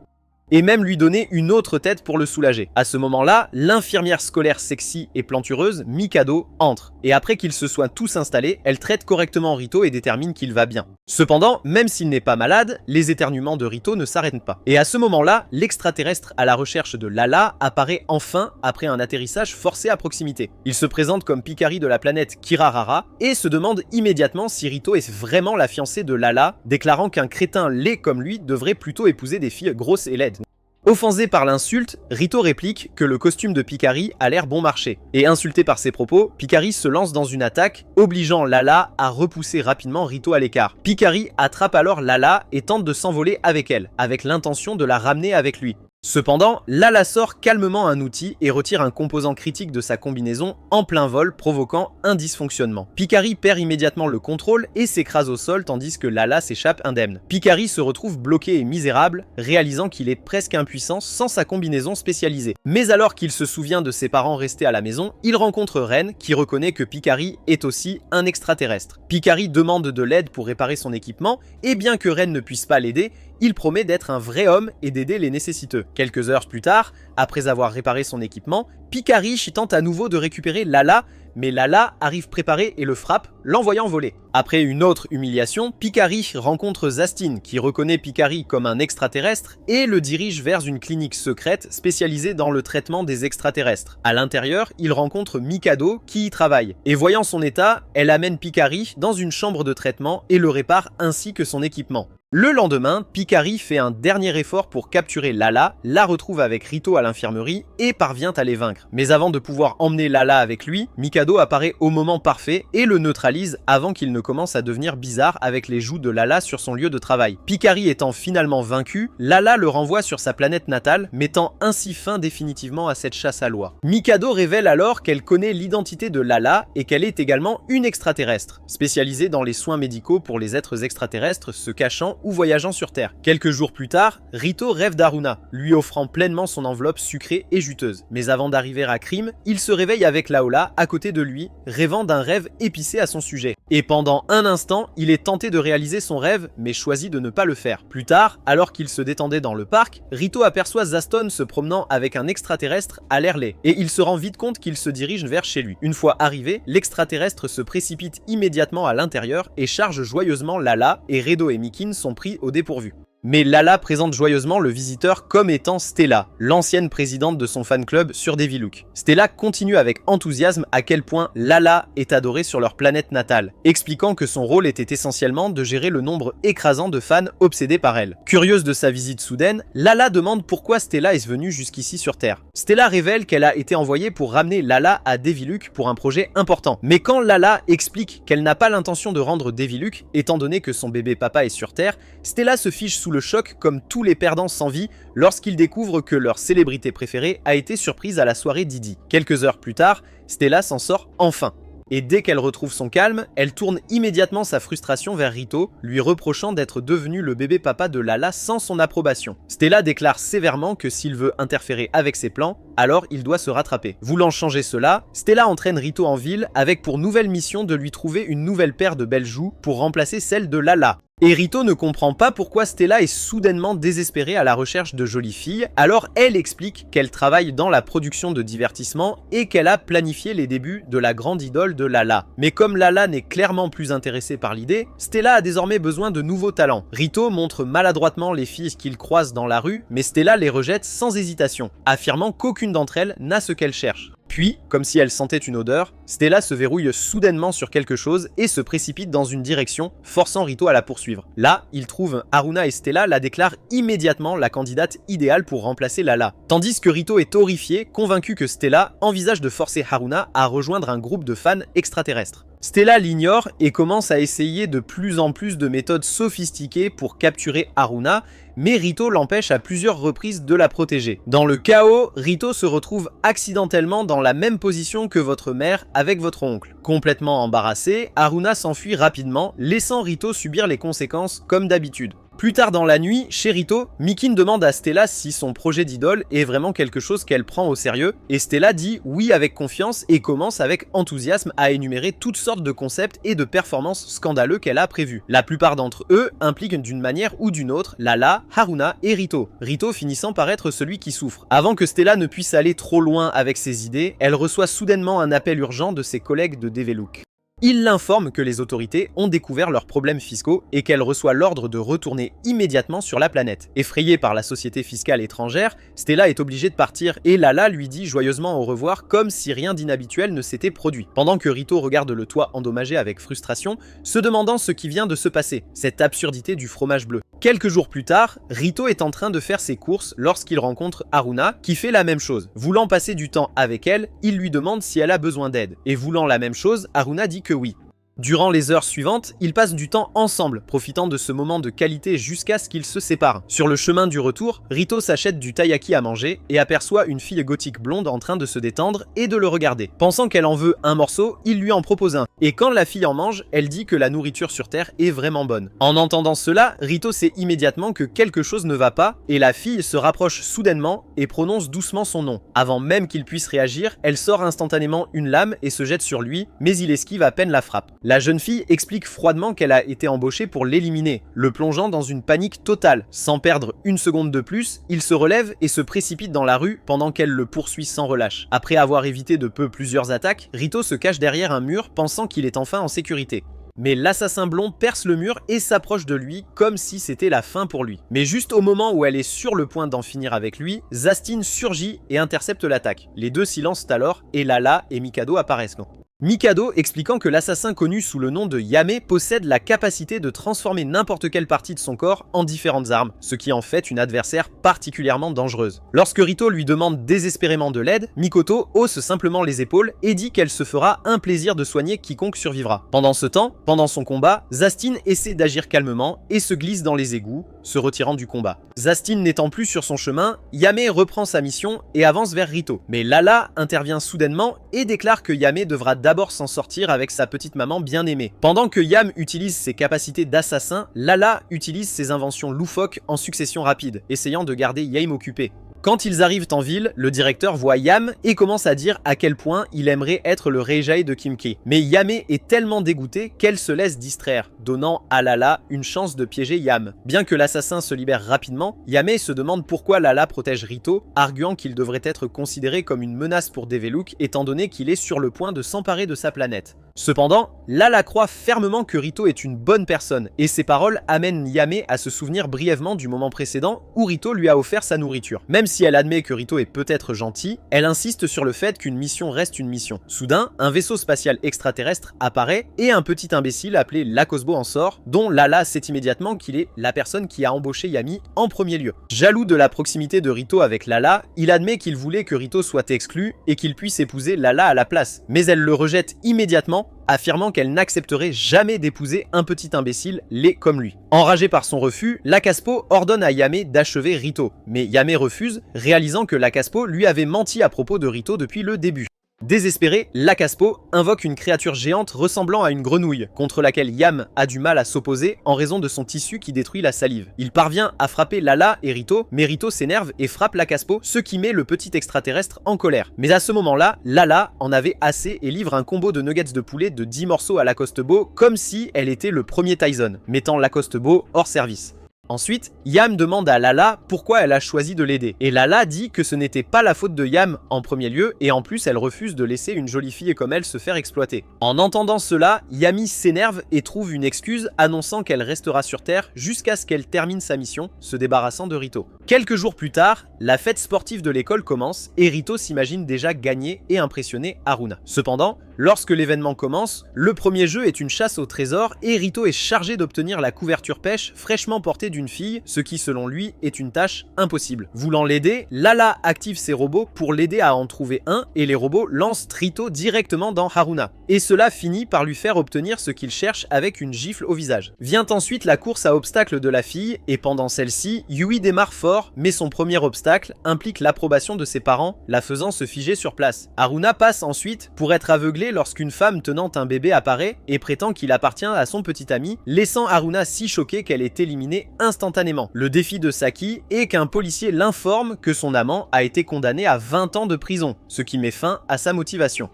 Et même lui donner une autre tête pour le soulager. À ce moment-là, l'infirmière scolaire sexy et plantureuse, Mikado, entre. Et après qu'ils se soient tous installés, elle traite correctement Rito et détermine qu'il va bien. Cependant, même s'il n'est pas malade, les éternuements de Rito ne s'arrêtent pas. Et à ce moment-là, l'extraterrestre à la recherche de Lala apparaît enfin après un atterrissage forcé à proximité. Il se présente comme Picari de la planète Kirarara et se demande immédiatement si Rito est vraiment la fiancée de Lala, déclarant qu'un crétin laid comme lui devrait plutôt épouser des filles grosses et laides. Offensé par l'insulte, Rito réplique que le costume de Picari a l'air bon marché. Et insulté par ses propos, Picari se lance dans une attaque, obligeant Lala à repousser rapidement Rito à l'écart. Picari attrape alors Lala et tente de s'envoler avec elle, avec l'intention de la ramener avec lui. Cependant, Lala sort calmement un outil et retire un composant critique de sa combinaison en plein vol, provoquant un dysfonctionnement. Picari perd immédiatement le contrôle et s'écrase au sol tandis que Lala s'échappe indemne. Picari se retrouve bloqué et misérable, réalisant qu'il est presque impuissant sans sa combinaison spécialisée. Mais alors qu'il se souvient de ses parents restés à la maison, il rencontre Ren qui reconnaît que Picari est aussi un extraterrestre. Picari demande de l'aide pour réparer son équipement et bien que Ren ne puisse pas l'aider, il promet d'être un vrai homme et d'aider les nécessiteux. Quelques heures plus tard, après avoir réparé son équipement, Picari tente à nouveau de récupérer Lala, mais Lala arrive préparée et le frappe, l'envoyant voler. Après une autre humiliation, Picari rencontre Zastin, qui reconnaît Picari comme un extraterrestre et le dirige vers une clinique secrète spécialisée dans le traitement des extraterrestres. À l'intérieur, il rencontre Mikado, qui y travaille. Et voyant son état, elle amène Picari dans une chambre de traitement et le répare ainsi que son équipement. Le lendemain, Picari fait un dernier effort pour capturer Lala, la retrouve avec Rito à l'infirmerie et parvient à les vaincre. Mais avant de pouvoir emmener Lala avec lui, Mikado apparaît au moment parfait et le neutralise avant qu'il ne commence à devenir bizarre avec les joues de Lala sur son lieu de travail. Picari étant finalement vaincu, Lala le renvoie sur sa planète natale, mettant ainsi fin définitivement à cette chasse à l'oie. Mikado révèle alors qu'elle connaît l'identité de Lala et qu'elle est également une extraterrestre, spécialisée dans les soins médicaux pour les êtres extraterrestres se cachant ou voyageant sur Terre. Quelques jours plus tard, Rito rêve d'Haruna, lui offrant pleinement son enveloppe sucrée et juteuse. Mais avant d'arriver à Krim, il se réveille avec Laola à côté de lui, rêvant d'un rêve épicé à son sujet. Et pendant un instant, il est tenté de réaliser son rêve, mais choisit de ne pas le faire. Plus tard, alors qu'il se détendait dans le parc, Rito aperçoit Zaston se promenant avec un extraterrestre à l'air laid, et il se rend vite compte qu'il se dirige vers chez lui. Une fois arrivé, l'extraterrestre se précipite immédiatement à l'intérieur et charge joyeusement Lala, et Redo et Mikin sont pris au dépourvu. Mais Lala présente joyeusement le visiteur comme étant Stella, l'ancienne présidente de son fan club sur Devilook. Stella continue avec enthousiasme à quel point Lala est adorée sur leur planète natale, expliquant que son rôle était essentiellement de gérer le nombre écrasant de fans obsédés par elle. Curieuse de sa visite soudaine, Lala demande pourquoi Stella est venue jusqu'ici sur Terre. Stella révèle qu'elle a été envoyée pour ramener Lala à Devilook pour un projet important. Mais quand Lala explique qu'elle n'a pas l'intention de rendre Devilook, étant donné que son bébé papa est sur Terre, Stella se fiche sous le choc comme tous les perdants sans vie lorsqu'ils découvrent que leur célébrité préférée a été surprise à la soirée Didi. Quelques heures plus tard, Stella s'en sort enfin. Et dès qu'elle retrouve son calme, elle tourne immédiatement sa frustration vers Rito, lui reprochant d'être devenu le bébé papa de Lala sans son approbation. Stella déclare sévèrement que s'il veut interférer avec ses plans, alors il doit se rattraper. Voulant changer cela, Stella entraîne Rito en ville avec pour nouvelle mission de lui trouver une nouvelle paire de belles joues pour remplacer celle de Lala. Et Rito ne comprend pas pourquoi Stella est soudainement désespérée à la recherche de jolies filles, alors elle explique qu'elle travaille dans la production de divertissement et qu'elle a planifié les débuts de la grande idole de Lala. Mais comme Lala n'est clairement plus intéressée par l'idée, Stella a désormais besoin de nouveaux talents. Rito montre maladroitement les filles qu'il croise dans la rue, mais Stella les rejette sans hésitation, affirmant qu'aucune d'entre elles n'a ce qu'elle cherche. Puis, comme si elle sentait une odeur, Stella se verrouille soudainement sur quelque chose et se précipite dans une direction, forçant Rito à la poursuivre. Là, il trouve Haruna et Stella la déclarent immédiatement la candidate idéale pour remplacer Lala. Tandis que Rito est horrifié, convaincu que Stella envisage de forcer Haruna à rejoindre un groupe de fans extraterrestres. Stella l'ignore et commence à essayer de plus en plus de méthodes sophistiquées pour capturer Haruna, mais Rito l'empêche à plusieurs reprises de la protéger. Dans le chaos, Rito se retrouve accidentellement dans la même position que votre mère avec votre oncle. Complètement embarrassé, Haruna s'enfuit rapidement, laissant Rito subir les conséquences comme d'habitude. Plus tard dans la nuit, chez Rito, Mikin demande à Stella si son projet d'idole est vraiment quelque chose qu'elle prend au sérieux, et Stella dit oui avec confiance et commence avec enthousiasme à énumérer toutes sortes de concepts et de performances scandaleux qu'elle a prévus. La plupart d'entre eux impliquent d'une manière ou d'une autre Lala, Haruna et Rito. Rito finissant par être celui qui souffre. Avant que Stella ne puisse aller trop loin avec ses idées, elle reçoit soudainement un appel urgent de ses collègues de Develuk. Il l'informe que les autorités ont découvert leurs problèmes fiscaux et qu'elle reçoit l'ordre de retourner immédiatement sur la planète. Effrayée par la société fiscale étrangère, Stella est obligée de partir et Lala lui dit joyeusement au revoir comme si rien d'inhabituel ne s'était produit. Pendant que Rito regarde le toit endommagé avec frustration, se demandant ce qui vient de se passer, cette absurdité du fromage bleu. Quelques jours plus tard, Rito est en train de faire ses courses lorsqu'il rencontre Haruna qui fait la même chose. Voulant passer du temps avec elle, il lui demande si elle a besoin d'aide. Et voulant la même chose, Haruna dit que oui. Durant les heures suivantes, ils passent du temps ensemble, profitant de ce moment de qualité jusqu'à ce qu'ils se séparent. Sur le chemin du retour, Rito s'achète du taiyaki à manger et aperçoit une fille gothique blonde en train de se détendre et de le regarder. Pensant qu'elle en veut un morceau, il lui en propose un. Et quand la fille en mange, elle dit que la nourriture sur Terre est vraiment bonne. En entendant cela, Rito sait immédiatement que quelque chose ne va pas et la fille se rapproche soudainement et prononce doucement son nom. Avant même qu'il puisse réagir, elle sort instantanément une lame et se jette sur lui, mais il esquive à peine la frappe. La jeune fille explique froidement qu'elle a été embauchée pour l'éliminer, le plongeant dans une panique totale. Sans perdre une seconde de plus, il se relève et se précipite dans la rue pendant qu'elle le poursuit sans relâche. Après avoir évité de peu plusieurs attaques, Rito se cache derrière un mur pensant qu'il est enfin en sécurité. Mais l'assassin blond perce le mur et s'approche de lui comme si c'était la fin pour lui. Mais juste au moment où elle est sur le point d'en finir avec lui, Zastin surgit et intercepte l'attaque. Les deux s'y lancent alors et Lala et Mikado apparaissent. Mikado expliquant que l'assassin connu sous le nom de Yame possède la capacité de transformer n'importe quelle partie de son corps en différentes armes, ce qui en fait une adversaire particulièrement dangereuse. Lorsque Rito lui demande désespérément de l'aide, Mikoto hausse simplement les épaules et dit qu'elle se fera un plaisir de soigner quiconque survivra. Pendant ce temps, pendant son combat, Zastin essaie d'agir calmement et se glisse dans les égouts, se retirant du combat. Zastin n'étant plus sur son chemin, Yame reprend sa mission et avance vers Rito. Mais Lala intervient soudainement et déclare que Yame devra d'abord s'en sortir avec sa petite maman bien aimée. Pendant que Yam utilise ses capacités d'assassin, Lala utilise ses inventions loufoques en succession rapide, essayant de garder Yame occupé. Quand ils arrivent en ville, le directeur voit Yam et commence à dire à quel point il aimerait être le Reijai de Kimki. Mais Yame est tellement dégoûtée qu'elle se laisse distraire, donnant à Lala une chance de piéger Yam. Bien que l'assassin se libère rapidement, Yame se demande pourquoi Lala protège Rito, arguant qu'il devrait être considéré comme une menace pour Develuk étant donné qu'il est sur le point de s'emparer de sa planète. Cependant, Lala croit fermement que Rito est une bonne personne, et ses paroles amènent Yame à se souvenir brièvement du moment précédent où Rito lui a offert sa nourriture. Même si elle admet que Rito est peut-être gentil, elle insiste sur le fait qu'une mission reste une mission. Soudain, un vaisseau spatial extraterrestre apparaît et un petit imbécile appelé Lakosbo en sort, dont Lala sait immédiatement qu'il est la personne qui a embauché Yami en premier lieu. Jaloux de la proximité de Rito avec Lala, il admet qu'il voulait que Rito soit exclu et qu'il puisse épouser Lala à la place, mais elle le rejette immédiatement, affirmant qu'elle n'accepterait jamais d'épouser un petit imbécile laid comme lui. Enragé par son refus, Lakaspo ordonne à Yame d'achever Rito, mais Yame refuse, réalisant que Lakaspo lui avait menti à propos de Rito depuis le début. Désespéré, Lakaspo invoque une créature géante ressemblant à une grenouille, contre laquelle Yam a du mal à s'opposer en raison de son tissu qui détruit la salive. Il parvient à frapper Lala et Rito, mais Rito s'énerve et frappe Lakaspo, ce qui met le petit extraterrestre en colère. Mais à ce moment-là, Lala en avait assez et livre un combo de nuggets de poulet de 10 morceaux à Lakostebo comme si elle était le premier Tyson, mettant Lakostebo hors service. Ensuite, Yam demande à Lala pourquoi elle a choisi de l'aider. Et Lala dit que ce n'était pas la faute de Yam en premier lieu, et en plus elle refuse de laisser une jolie fille comme elle se faire exploiter. En entendant cela, Yami s'énerve et trouve une excuse annonçant qu'elle restera sur Terre jusqu'à ce qu'elle termine sa mission, se débarrassant de Rito. Quelques jours plus tard, la fête sportive de l'école commence et Rito s'imagine déjà gagner et impressionner Haruna. Cependant, lorsque l'événement commence, le premier jeu est une chasse au trésor et Rito est chargé d'obtenir la couverture pêche fraîchement portée d'une d'une fille, ce qui selon lui est une tâche impossible. Voulant l'aider, Lala active ses robots pour l'aider à en trouver un et les robots lancent Rito directement dans Haruna. Et cela finit par lui faire obtenir ce qu'il cherche avec une gifle au visage. Vient ensuite la course à obstacles de la fille et pendant celle-ci, Yui démarre fort mais son premier obstacle implique l'approbation de ses parents, la faisant se figer sur place. Haruna passe ensuite pour être aveuglé lorsqu'une femme tenant un bébé apparaît et prétend qu'il appartient à son petit ami, laissant Haruna si choquée qu'elle est éliminée instantanément. Le défi de Saki est qu'un policier l'informe que son amant a été condamné à 20 ans de prison, ce qui met fin à sa motivation.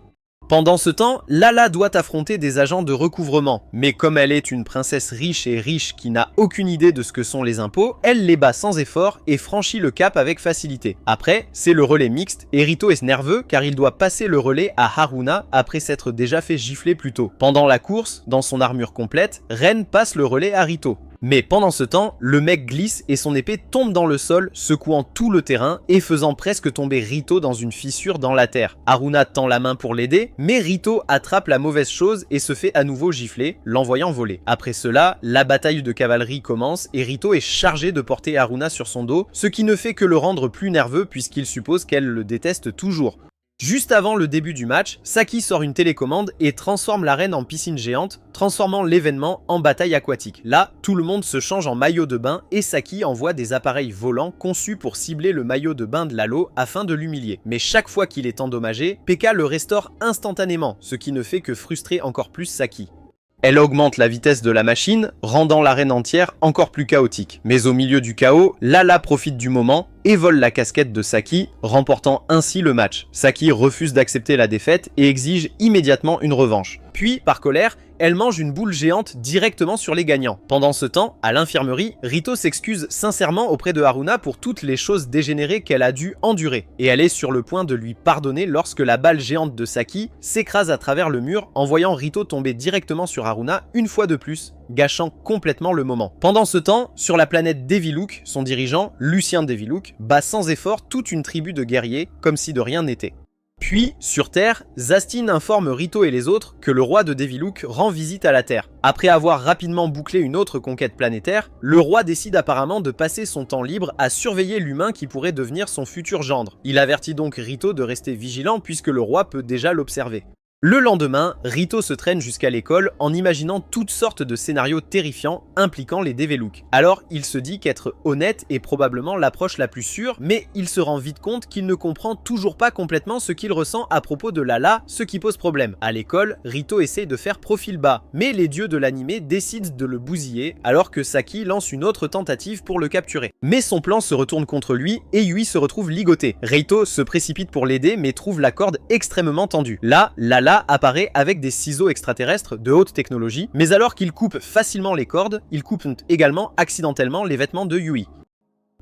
Pendant ce temps, Lala doit affronter des agents de recouvrement, mais comme elle est une princesse riche qui n'a aucune idée de ce que sont les impôts, elle les bat sans effort et franchit le cap avec facilité. Après, c'est le relais mixte, et Rito est nerveux car il doit passer le relais à Haruna après s'être déjà fait gifler plus tôt. Pendant la course, dans son armure complète, Ren passe le relais à Rito. Mais pendant ce temps, le mec glisse et son épée tombe dans le sol, secouant tout le terrain et faisant presque tomber Rito dans une fissure dans la terre. Haruna tend la main pour l'aider, mais Rito attrape la mauvaise chose et se fait à nouveau gifler, l'envoyant voler. Après cela, la bataille de cavalerie commence et Rito est chargé de porter Haruna sur son dos, ce qui ne fait que le rendre plus nerveux puisqu'il suppose qu'elle le déteste toujours. Juste avant le début du match, Saki sort une télécommande et transforme l'arène en piscine géante, transformant l'événement en bataille aquatique. Là, tout le monde se change en maillot de bain et Saki envoie des appareils volants conçus pour cibler le maillot de bain de Lalo afin de l'humilier. Mais chaque fois qu'il est endommagé, P.K. le restaure instantanément, ce qui ne fait que frustrer encore plus Saki. Elle augmente la vitesse de la machine, rendant l'arène entière encore plus chaotique. Mais au milieu du chaos, Lala profite du moment et vole la casquette de Saki, remportant ainsi le match. Saki refuse d'accepter la défaite et exige immédiatement une revanche. Puis, par colère, elle mange une boule géante directement sur les gagnants. Pendant ce temps, à l'infirmerie, Rito s'excuse sincèrement auprès de Haruna pour toutes les choses dégénérées qu'elle a dû endurer. Et elle est sur le point de lui pardonner lorsque la balle géante de Saki s'écrase à travers le mur, envoyant Rito tomber directement sur Haruna une fois de plus, gâchant complètement le moment. Pendant ce temps, sur la planète Devilook, son dirigeant, Lucien Devilook, bat sans effort toute une tribu de guerriers, comme si de rien n'était. Puis, sur Terre, Zastin informe Rito et les autres que le roi de Devilook rend visite à la Terre. Après avoir rapidement bouclé une autre conquête planétaire, le roi décide apparemment de passer son temps libre à surveiller l'humain qui pourrait devenir son futur gendre. Il avertit donc Rito de rester vigilant puisque le roi peut déjà l'observer. Le lendemain, Rito se traîne jusqu'à l'école en imaginant toutes sortes de scénarios terrifiants impliquant les Devilook. Alors, il se dit qu'être honnête est probablement l'approche la plus sûre, mais il se rend vite compte qu'il ne comprend toujours pas complètement ce qu'il ressent à propos de Lala, ce qui pose problème. À l'école, Rito essaye de faire profil bas, mais les dieux de l'animé décident de le bousiller, alors que Saki lance une autre tentative pour le capturer. Mais son plan se retourne contre lui et Yui se retrouve ligoté. Rito se précipite pour l'aider, mais trouve la corde extrêmement tendue. Là, Lala apparaît avec des ciseaux extraterrestres de haute technologie, mais alors qu'il coupe facilement les cordes, il coupe également accidentellement les vêtements de Yui.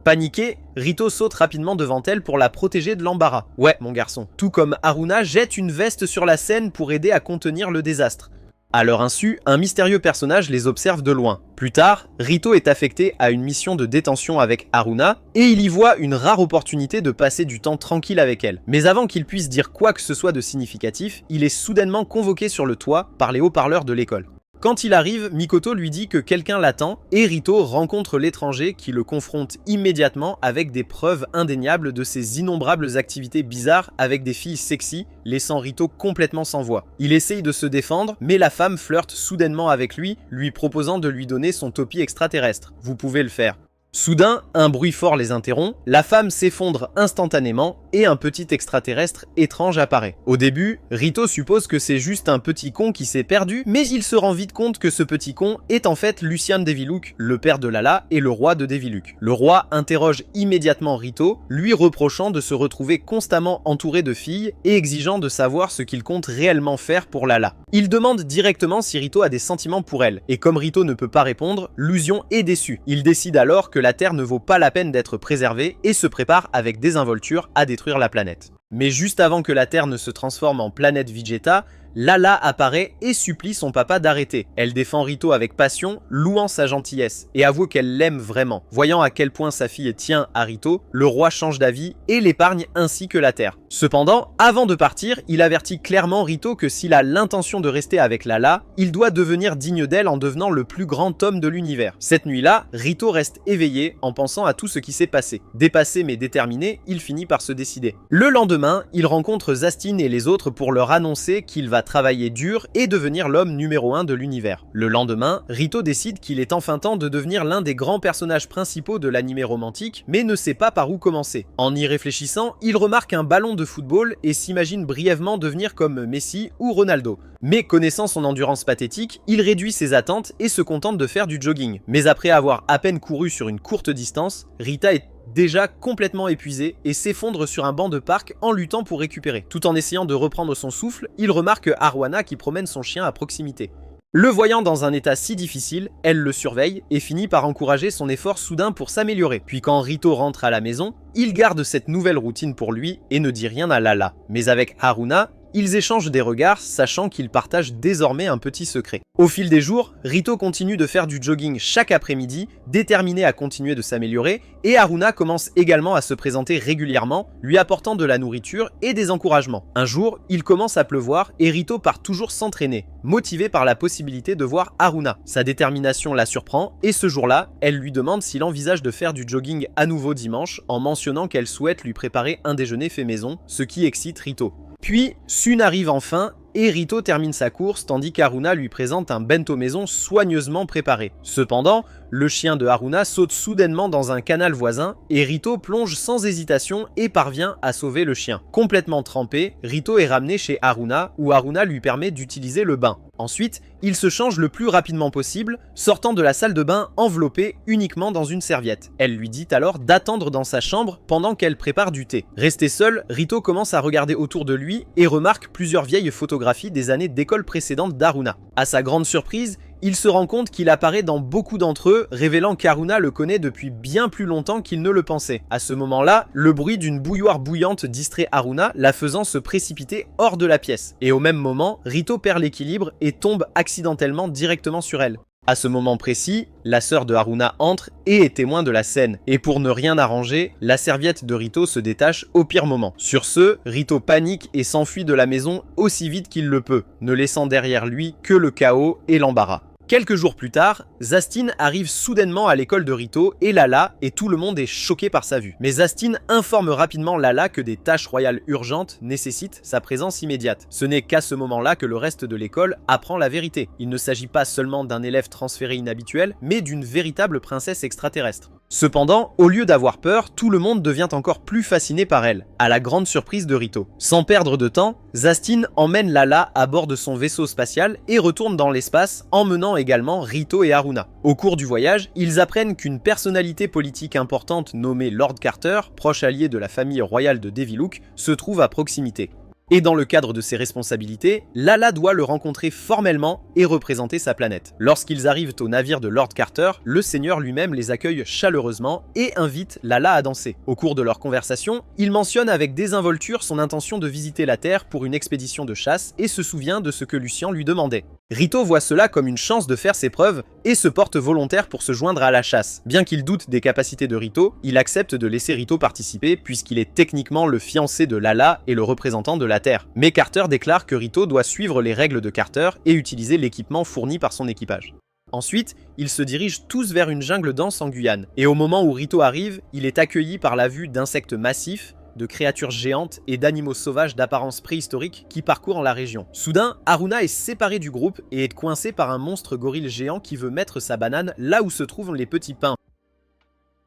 Paniqué, Rito saute rapidement devant elle pour la protéger de l'embarras. Ouais, mon garçon. Tout comme Haruna jette une veste sur la scène pour aider à contenir le désastre. À leur insu, un mystérieux personnage les observe de loin. Plus tard, Rito est affecté à une mission de détention avec Haruna, et il y voit une rare opportunité de passer du temps tranquille avec elle. Mais avant qu'il puisse dire quoi que ce soit de significatif, il est soudainement convoqué sur le toit par les haut-parleurs de l'école. Quand il arrive, Mikoto lui dit que quelqu'un l'attend et Rito rencontre l'étranger qui le confronte immédiatement avec des preuves indéniables de ses innombrables activités bizarres avec des filles sexy, laissant Rito complètement sans voix. Il essaye de se défendre, mais la femme flirte soudainement avec lui proposant de lui donner son topi extraterrestre. Vous pouvez le faire. Soudain, un bruit fort les interrompt, la femme s'effondre instantanément et un petit extraterrestre étrange apparaît. Au début, Rito suppose que c'est juste un petit con qui s'est perdu, mais il se rend vite compte que ce petit con est en fait Lucien Devilook, le père de Lala et le roi de Devilook. Le roi interroge immédiatement Rito, lui reprochant de se retrouver constamment entouré de filles et exigeant de savoir ce qu'il compte réellement faire pour Lala. Il demande directement si Rito a des sentiments pour elle, et comme Rito ne peut pas répondre, Lusion est déçu. Il décide alors que la Terre ne vaut pas la peine d'être préservée et se prépare avec désinvolture à détruire la planète. Mais juste avant que la Terre ne se transforme en planète Vegeta, Lala apparaît et supplie son papa d'arrêter. Elle défend Rito avec passion, louant sa gentillesse, et avoue qu'elle l'aime vraiment. Voyant à quel point sa fille tient à Rito, le roi change d'avis et l'épargne ainsi que la terre. Cependant, avant de partir, il avertit clairement Rito que s'il a l'intention de rester avec Lala, il doit devenir digne d'elle en devenant le plus grand homme de l'univers. Cette nuit-là, Rito reste éveillé en pensant à tout ce qui s'est passé. Dépassé mais déterminé, il finit par se décider. Le lendemain, il rencontre Zastin et les autres pour leur annoncer qu'il va travailler dur et devenir l'homme numéro 1 de l'univers. Le lendemain, Rito décide qu'il est enfin temps de devenir l'un des grands personnages principaux de l'animé romantique, mais ne sait pas par où commencer. En y réfléchissant, il remarque un ballon de football et s'imagine brièvement devenir comme Messi ou Ronaldo. Mais connaissant son endurance pathétique, il réduit ses attentes et se contente de faire du jogging. Mais après avoir à peine couru sur une courte distance, Rita est déjà complètement épuisé et s'effondre sur un banc de parc en luttant pour récupérer. Tout en essayant de reprendre son souffle, il remarque Arwana qui promène son chien à proximité. Le voyant dans un état si difficile, elle le surveille et finit par encourager son effort soudain pour s'améliorer. Puis quand Rito rentre à la maison, il garde cette nouvelle routine pour lui et ne dit rien à Lala. Mais avec Haruna, ils échangent des regards, sachant qu'ils partagent désormais un petit secret. Au fil des jours, Rito continue de faire du jogging chaque après-midi, déterminé à continuer de s'améliorer, et Haruna commence également à se présenter régulièrement, lui apportant de la nourriture et des encouragements. Un jour, il commence à pleuvoir et Rito part toujours s'entraîner, motivé par la possibilité de voir Haruna. Sa détermination la surprend, et ce jour-là, elle lui demande s'il envisage de faire du jogging à nouveau dimanche, en mentionnant qu'elle souhaite lui préparer un déjeuner fait maison, ce qui excite Rito. Puis, Sun arrive enfin et Rito termine sa course tandis qu'Haruna lui présente un bento maison soigneusement préparé. Cependant, le chien de Haruna saute soudainement dans un canal voisin et Rito plonge sans hésitation et parvient à sauver le chien. Complètement trempé, Rito est ramené chez Haruna où Haruna lui permet d'utiliser le bain. Ensuite, il se change le plus rapidement possible, sortant de la salle de bain enveloppé uniquement dans une serviette. Elle lui dit alors d'attendre dans sa chambre pendant qu'elle prépare du thé. Resté seul, Rito commence à regarder autour de lui et remarque plusieurs vieilles photographies des années d'école précédentes d'Haruna. À sa grande surprise, il se rend compte qu'il apparaît dans beaucoup d'entre eux, révélant qu'Haruna le connaît depuis bien plus longtemps qu'il ne le pensait. À ce moment-là, le bruit d'une bouilloire bouillante distrait Haruna, la faisant se précipiter hors de la pièce. Et au même moment, Rito perd l'équilibre et tombe accidentellement directement sur elle. À ce moment précis, la sœur de Haruna entre et est témoin de la scène. Et pour ne rien arranger, la serviette de Rito se détache au pire moment. Sur ce, Rito panique et s'enfuit de la maison aussi vite qu'il le peut, ne laissant derrière lui que le chaos et l'embarras. Quelques jours plus tard, Zastin arrive soudainement à l'école de Rito et Lala et tout le monde est choqué par sa vue. Mais Zastin informe rapidement Lala que des tâches royales urgentes nécessitent sa présence immédiate. Ce n'est qu'à ce moment-là que le reste de l'école apprend la vérité. Il ne s'agit pas seulement d'un élève transféré inhabituel, mais d'une véritable princesse extraterrestre. Cependant, au lieu d'avoir peur, tout le monde devient encore plus fasciné par elle, à la grande surprise de Rito. Sans perdre de temps, Zastin emmène Lala à bord de son vaisseau spatial et retourne dans l'espace, emmenant également Rito et Haruna. Au cours du voyage, ils apprennent qu'une personnalité politique importante nommée Lord Carter, proche allié de la famille royale de Devilook, se trouve à proximité. Et dans le cadre de ses responsabilités, Lala doit le rencontrer formellement et représenter sa planète. Lorsqu'ils arrivent au navire de Lord Carter, le seigneur lui-même les accueille chaleureusement et invite Lala à danser. Au cours de leur conversation, il mentionne avec désinvolture son intention de visiter la Terre pour une expédition de chasse et se souvient de ce que Lucien lui demandait. Rito voit cela comme une chance de faire ses preuves et se porte volontaire pour se joindre à la chasse. Bien qu'il doute des capacités de Rito, il accepte de laisser Rito participer puisqu'il est techniquement le fiancé de Lala et le représentant de la Terre. Mais Carter déclare que Rito doit suivre les règles de Carter et utiliser l'équipement fourni par son équipage. Ensuite, ils se dirigent tous vers une jungle dense en Guyane. Et au moment où Rito arrive, il est accueilli par la vue d'insectes massifs, de créatures géantes et d'animaux sauvages d'apparence préhistorique qui parcourent la région. Soudain, Haruna est séparé du groupe et est coincé par un monstre gorille géant qui veut mettre sa banane là où se trouvent les petits pins.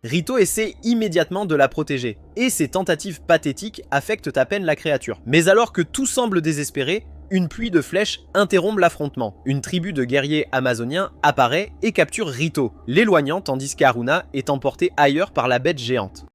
Rito essaie immédiatement de la protéger, et ses tentatives pathétiques affectent à peine la créature. Mais alors que tout semble désespéré, une pluie de flèches interrompt l'affrontement. Une tribu de guerriers amazoniens apparaît et capture Rito, l'éloignant tandis qu'Haruna est emporté ailleurs par la bête géante.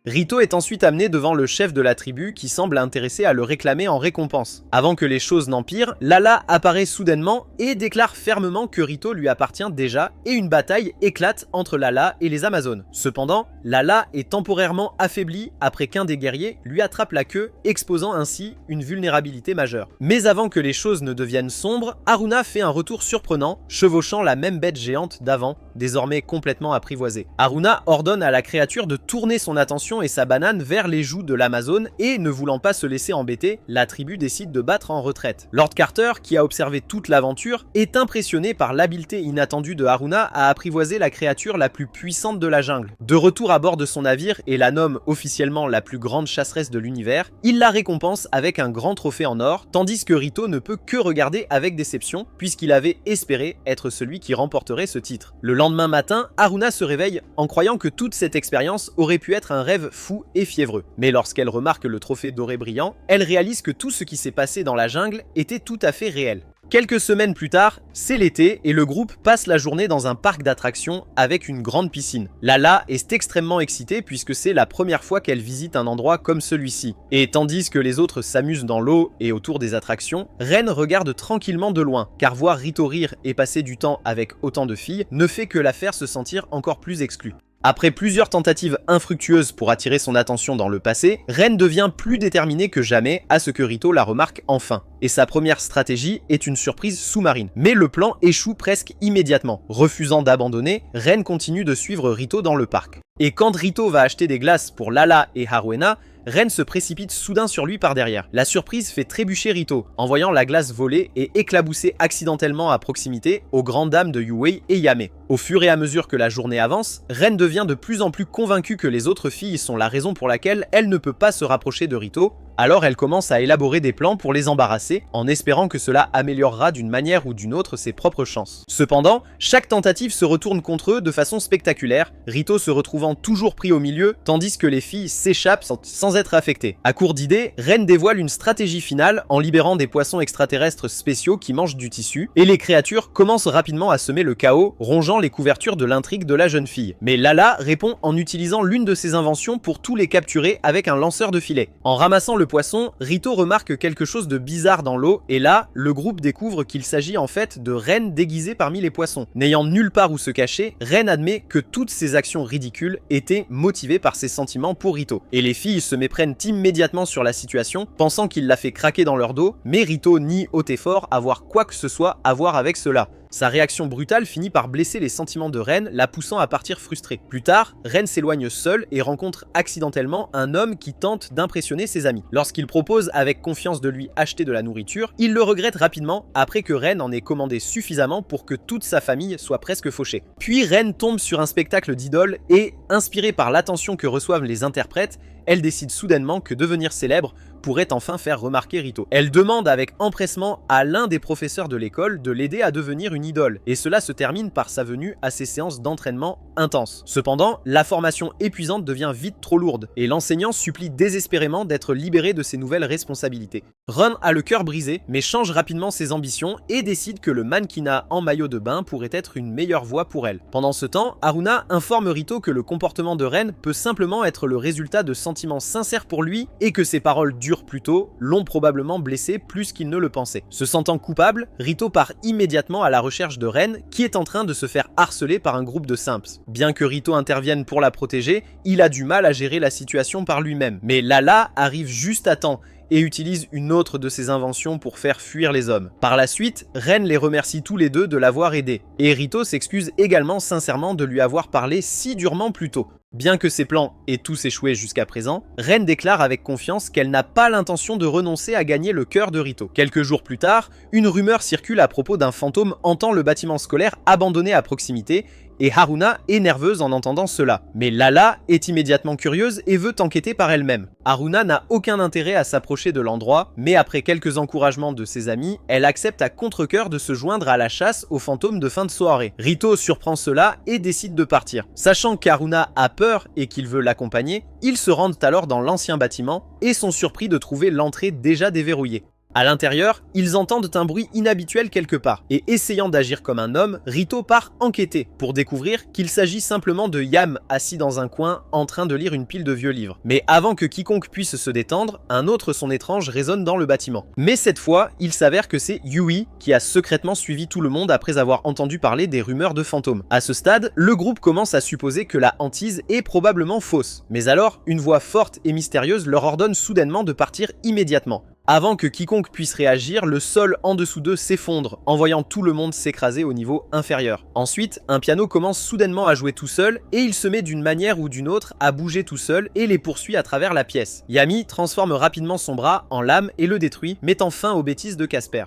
Rito est ensuite amené devant le chef de la tribu qui semble intéressé à le réclamer en récompense. Avant que les choses n'empirent, Lala apparaît soudainement et déclare fermement que Rito lui appartient déjà et une bataille éclate entre Lala et les Amazones. Cependant, Lala est temporairement affaibli après qu'un des guerriers lui attrape la queue, exposant ainsi une vulnérabilité majeure. Mais avant que les choses ne deviennent sombres, Haruna fait un retour surprenant, chevauchant la même bête géante d'avant, désormais complètement apprivoisée. Haruna ordonne à la créature de tourner son attention et sa banane vers les joues de l'Amazone et, ne voulant pas se laisser embêter, la tribu décide de battre en retraite. Lord Carter, qui a observé toute l'aventure, est impressionné par l'habileté inattendue de Haruna à apprivoiser la créature la plus puissante de la jungle. De retour à bord de son navire et la nomme officiellement la plus grande chasseresse de l'univers, il la récompense avec un grand trophée en or, tandis que Rito ne peut que regarder avec déception puisqu'il avait espéré être celui qui remporterait ce titre. Le lendemain matin, Haruna se réveille en croyant que toute cette expérience aurait pu être un rêve fou et fiévreux. Mais lorsqu'elle remarque le trophée doré brillant, elle réalise que tout ce qui s'est passé dans la jungle était tout à fait réel. Quelques semaines plus tard, c'est l'été et le groupe passe la journée dans un parc d'attractions avec une grande piscine. Lala est extrêmement excitée puisque c'est la première fois qu'elle visite un endroit comme celui-ci. Et tandis que les autres s'amusent dans l'eau et autour des attractions, Ren regarde tranquillement de loin, car voir Rito rire et passer du temps avec autant de filles ne fait que la faire se sentir encore plus exclue. Après plusieurs tentatives infructueuses pour attirer son attention dans le passé, Ren devient plus déterminée que jamais à ce que Rito la remarque enfin. Et sa première stratégie est une surprise sous-marine. Mais le plan échoue presque immédiatement. Refusant d'abandonner, Ren continue de suivre Rito dans le parc. Et quand Rito va acheter des glaces pour Lala et Haruena, Ren se précipite soudain sur lui par derrière. La surprise fait trébucher Rito, en voyant la glace voler et éclabousser accidentellement à proximité aux grandes dames de Yue et Yame. Au fur et à mesure que la journée avance, Ren devient de plus en plus convaincue que les autres filles sont la raison pour laquelle elle ne peut pas se rapprocher de Rito, alors elle commence à élaborer des plans pour les embarrasser, en espérant que cela améliorera d'une manière ou d'une autre ses propres chances. Cependant, chaque tentative se retourne contre eux de façon spectaculaire, Rito se retrouvant toujours pris au milieu, tandis que les filles s'échappent sans être affectées. À court d'idées, Ren dévoile une stratégie finale en libérant des poissons extraterrestres spéciaux qui mangent du tissu, et les créatures commencent rapidement à semer le chaos, rongeant les couvertures de l'intrigue de la jeune fille. Mais Lala répond en utilisant l'une de ses inventions pour tous les capturer avec un lanceur de filet. En ramassant le poisson, Rito remarque quelque chose de bizarre dans l'eau et là, le groupe découvre qu'il s'agit en fait de Ren déguisée parmi les poissons. N'ayant nulle part où se cacher, Ren admet que toutes ses actions ridicules étaient motivées par ses sentiments pour Rito. Et les filles se méprennent immédiatement sur la situation, pensant qu'il l'a fait craquer dans leur dos, mais Rito nie haut et fort avoir quoi que ce soit à voir avec cela. Sa réaction brutale finit par blesser les sentiments de Ren, la poussant à partir frustrée. Plus tard, Ren s'éloigne seul et rencontre accidentellement un homme qui tente d'impressionner ses amis. Lorsqu'il propose avec confiance de lui acheter de la nourriture, il le regrette rapidement après que Ren en ait commandé suffisamment pour que toute sa famille soit presque fauchée. Puis Ren tombe sur un spectacle d'idoles et, inspirée par l'attention que reçoivent les interprètes, elle décide soudainement que devenir célèbre pourrait enfin faire remarquer Rito. Elle demande avec empressement à l'un des professeurs de l'école de l'aider à devenir une idole, et cela se termine par sa venue à ses séances d'entraînement intenses. Cependant, la formation épuisante devient vite trop lourde, et l'enseignant supplie désespérément d'être libéré de ses nouvelles responsabilités. Ron a le cœur brisé, mais change rapidement ses ambitions et décide que le mannequinat en maillot de bain pourrait être une meilleure voie pour elle. Pendant ce temps, Haruna informe Rito que le comportement de Ren peut simplement être le résultat de sentiments sincères pour lui et que ses paroles dures plus tôt l'ont probablement blessé plus qu'il ne le pensait. Se sentant coupable, Rito part immédiatement à la recherche de Ren qui est en train de se faire harceler par un groupe de simps. Bien que Rito intervienne pour la protéger, il a du mal à gérer la situation par lui-même. Mais Lala arrive juste à temps et utilise une autre de ses inventions pour faire fuir les hommes. Par la suite, Ren les remercie tous les deux de l'avoir aidé, et Rito s'excuse également sincèrement de lui avoir parlé si durement plus tôt. Bien que ses plans aient tous échoué jusqu'à présent, Ren déclare avec confiance qu'elle n'a pas l'intention de renoncer à gagner le cœur de Rito. Quelques jours plus tard, une rumeur circule à propos d'un fantôme hantant le bâtiment scolaire abandonné à proximité, et Haruna est nerveuse en entendant cela. Mais Lala est immédiatement curieuse et veut enquêter par elle-même. Haruna n'a aucun intérêt à s'approcher de l'endroit, mais après quelques encouragements de ses amis, elle accepte à contre-cœur de se joindre à la chasse aux fantômes de fin de soirée. Rito surprend cela et décide de partir. Sachant qu'Haruna a peur et qu'il veut l'accompagner, ils se rendent alors dans l'ancien bâtiment et sont surpris de trouver l'entrée déjà déverrouillée. À l'intérieur, ils entendent un bruit inhabituel quelque part, et essayant d'agir comme un homme, Rito part enquêter pour découvrir qu'il s'agit simplement de Yam assis dans un coin en train de lire une pile de vieux livres. Mais avant que quiconque puisse se détendre, un autre son étrange résonne dans le bâtiment. Mais cette fois, il s'avère que c'est Yui qui a secrètement suivi tout le monde après avoir entendu parler des rumeurs de fantômes. À ce stade, le groupe commence à supposer que la hantise est probablement fausse. Mais alors, une voix forte et mystérieuse leur ordonne soudainement de partir immédiatement. Avant que quiconque puisse réagir, le sol en dessous d'eux s'effondre, envoyant tout le monde s'écraser au niveau inférieur. Ensuite, un piano commence soudainement à jouer tout seul, et il se met d'une manière ou d'une autre à bouger tout seul et les poursuit à travers la pièce. Yami transforme rapidement son bras en lame et le détruit, mettant fin aux bêtises de Casper.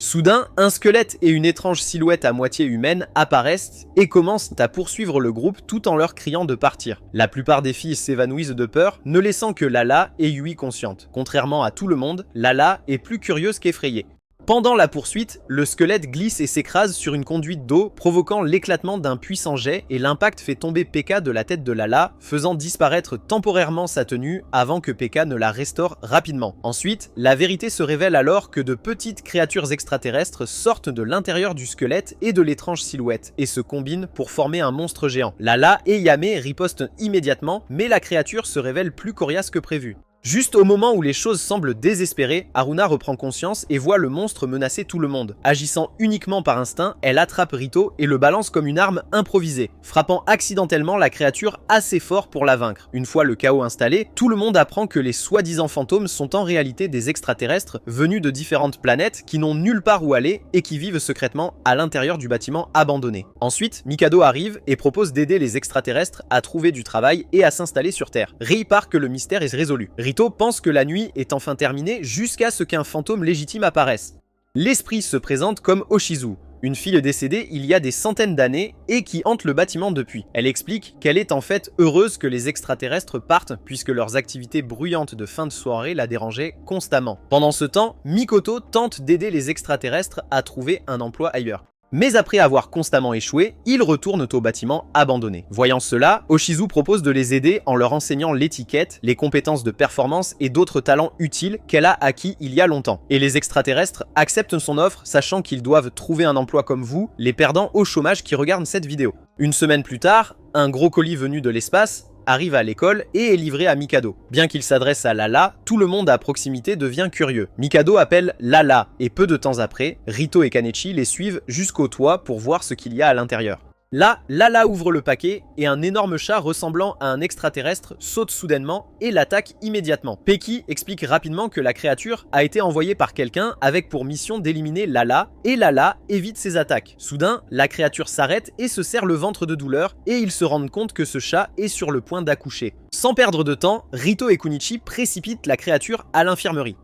Soudain, un squelette et une étrange silhouette à moitié humaine apparaissent et commencent à poursuivre le groupe tout en leur criant de partir. La plupart des filles s'évanouissent de peur, ne laissant que Lala et Yui conscientes. Contrairement à tout le monde, Lala est plus curieuse qu'effrayée. Pendant la poursuite, le squelette glisse et s'écrase sur une conduite d'eau, provoquant l'éclatement d'un puissant jet et l'impact fait tomber Pekka de la tête de Lala, faisant disparaître temporairement sa tenue avant que Pekka ne la restaure rapidement. Ensuite, la vérité se révèle alors que de petites créatures extraterrestres sortent de l'intérieur du squelette et de l'étrange silhouette et se combinent pour former un monstre géant. Lala et Yame ripostent immédiatement, mais la créature se révèle plus coriace que prévu. Juste au moment où les choses semblent désespérées, Haruna reprend conscience et voit le monstre menacer tout le monde. Agissant uniquement par instinct, elle attrape Rito et le balance comme une arme improvisée, frappant accidentellement la créature assez fort pour la vaincre. Une fois le chaos installé, tout le monde apprend que les soi-disant fantômes sont en réalité des extraterrestres venus de différentes planètes qui n'ont nulle part où aller et qui vivent secrètement à l'intérieur du bâtiment abandonné. Ensuite, Mikado arrive et propose d'aider les extraterrestres à trouver du travail et à s'installer sur Terre. Répare que le mystère est résolu. Rito pense que la nuit est enfin terminée jusqu'à ce qu'un fantôme légitime apparaisse. L'esprit se présente comme Oshizu, une fille décédée il y a des centaines d'années et qui hante le bâtiment depuis. Elle explique qu'elle est en fait heureuse que les extraterrestres partent puisque leurs activités bruyantes de fin de soirée la dérangeaient constamment. Pendant ce temps, Mikoto tente d'aider les extraterrestres à trouver un emploi ailleurs. Mais après avoir constamment échoué, ils retournent au bâtiment abandonné. Voyant cela, Oshizu propose de les aider en leur enseignant l'étiquette, les compétences de performance et d'autres talents utiles qu'elle a acquis il y a longtemps. Et les extraterrestres acceptent son offre, sachant qu'ils doivent trouver un emploi comme vous, les perdants au chômage qui regardent cette vidéo. Une semaine plus tard, un gros colis venu de l'espace arrive à l'école et est livré à Mikado. Bien qu'il s'adresse à Lala, tout le monde à proximité devient curieux. Mikado appelle Lala et peu de temps après, Rito et Kanechi les suivent jusqu'au toit pour voir ce qu'il y a à l'intérieur. Là, Lala ouvre le paquet et un énorme chat ressemblant à un extraterrestre saute soudainement et l'attaque immédiatement. Peki explique rapidement que la créature a été envoyée par quelqu'un avec pour mission d'éliminer Lala et Lala évite ses attaques. Soudain, la créature s'arrête et se serre le ventre de douleur et ils se rendent compte que ce chat est sur le point d'accoucher. Sans perdre de temps, Rito et Kunichi précipitent la créature à l'infirmerie.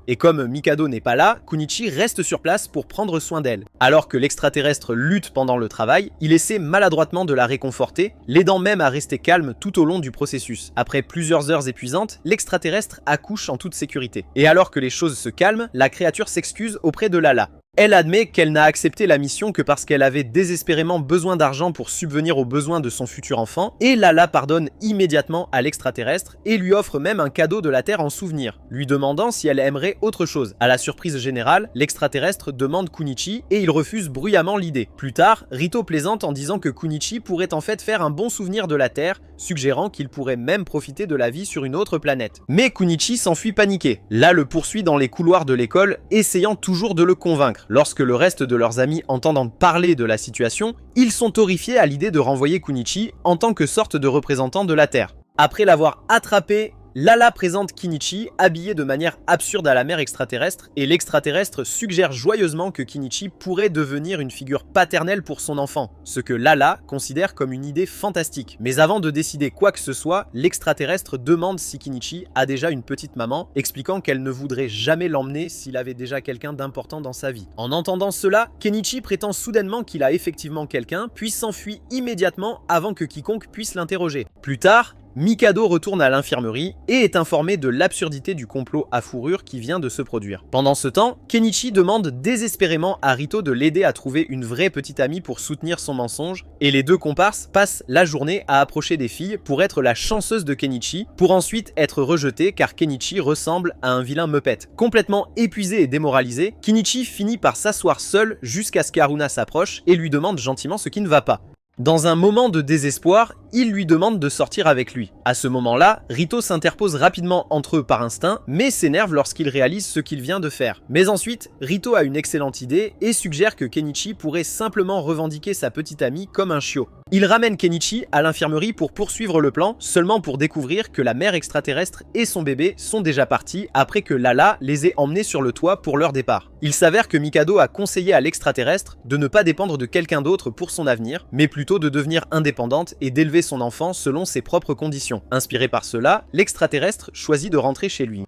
Et comme Mikado n'est pas là, Kunichi reste sur place pour prendre soin d'elle. Alors que l'extraterrestre lutte pendant le travail, il essaie maladroitement de la réconforter, l'aidant même à rester calme tout au long du processus. Après plusieurs heures épuisantes, l'extraterrestre accouche en toute sécurité. Et alors que les choses se calment, la créature s'excuse auprès de Lala. Elle admet qu'elle n'a accepté la mission que parce qu'elle avait désespérément besoin d'argent pour subvenir aux besoins de son futur enfant, et Lala pardonne immédiatement à l'extraterrestre et lui offre même un cadeau de la Terre en souvenir, lui demandant si elle aimerait autre chose. À la surprise générale, l'extraterrestre demande Kunichi et il refuse bruyamment l'idée. Plus tard, Rito plaisante en disant que Kunichi pourrait en fait faire un bon souvenir de la Terre, suggérant qu'il pourrait même profiter de la vie sur une autre planète. Mais Kunichi s'enfuit paniqué. Là le poursuit dans les couloirs de l'école, essayant toujours de le convaincre. Lorsque le reste de leurs amis entendent parler de la situation, ils sont horrifiés à l'idée de renvoyer Kunichi en tant que sorte de représentant de la Terre. Après l'avoir attrapé, Lala présente Kinichi habillé de manière absurde à la mère extraterrestre et l'extraterrestre suggère joyeusement que Kinichi pourrait devenir une figure paternelle pour son enfant, ce que Lala considère comme une idée fantastique. Mais avant de décider quoi que ce soit, l'extraterrestre demande si Kinichi a déjà une petite maman, expliquant qu'elle ne voudrait jamais l'emmener s'il avait déjà quelqu'un d'important dans sa vie. En entendant cela, Kenichi prétend soudainement qu'il a effectivement quelqu'un, puis s'enfuit immédiatement avant que quiconque puisse l'interroger. Plus tard, Mikado retourne à l'infirmerie et est informé de l'absurdité du complot à fourrure qui vient de se produire. Pendant ce temps, Kenichi demande désespérément à Rito de l'aider à trouver une vraie petite amie pour soutenir son mensonge, et les deux comparses passent la journée à approcher des filles pour être la chanceuse de Kenichi, pour ensuite être rejetée car Kenichi ressemble à un vilain Muppet. Complètement épuisé et démoralisé, Kenichi finit par s'asseoir seul jusqu'à ce qu'Haruna s'approche et lui demande gentiment ce qui ne va pas. Dans un moment de désespoir, il lui demande de sortir avec lui. À ce moment-là, Rito s'interpose rapidement entre eux par instinct, mais s'énerve lorsqu'il réalise ce qu'il vient de faire. Mais ensuite, Rito a une excellente idée et suggère que Kenichi pourrait simplement revendiquer sa petite amie comme un chiot. Il ramène Kenichi à l'infirmerie pour poursuivre le plan, seulement pour découvrir que la mère extraterrestre et son bébé sont déjà partis après que Lala les ait emmenés sur le toit pour leur départ. Il s'avère que Mikado a conseillé à l'extraterrestre de ne pas dépendre de quelqu'un d'autre pour son avenir, mais plutôt de devenir indépendante et d'élever son enfant selon ses propres conditions. Inspiré par cela, l'extraterrestre choisit de rentrer chez lui.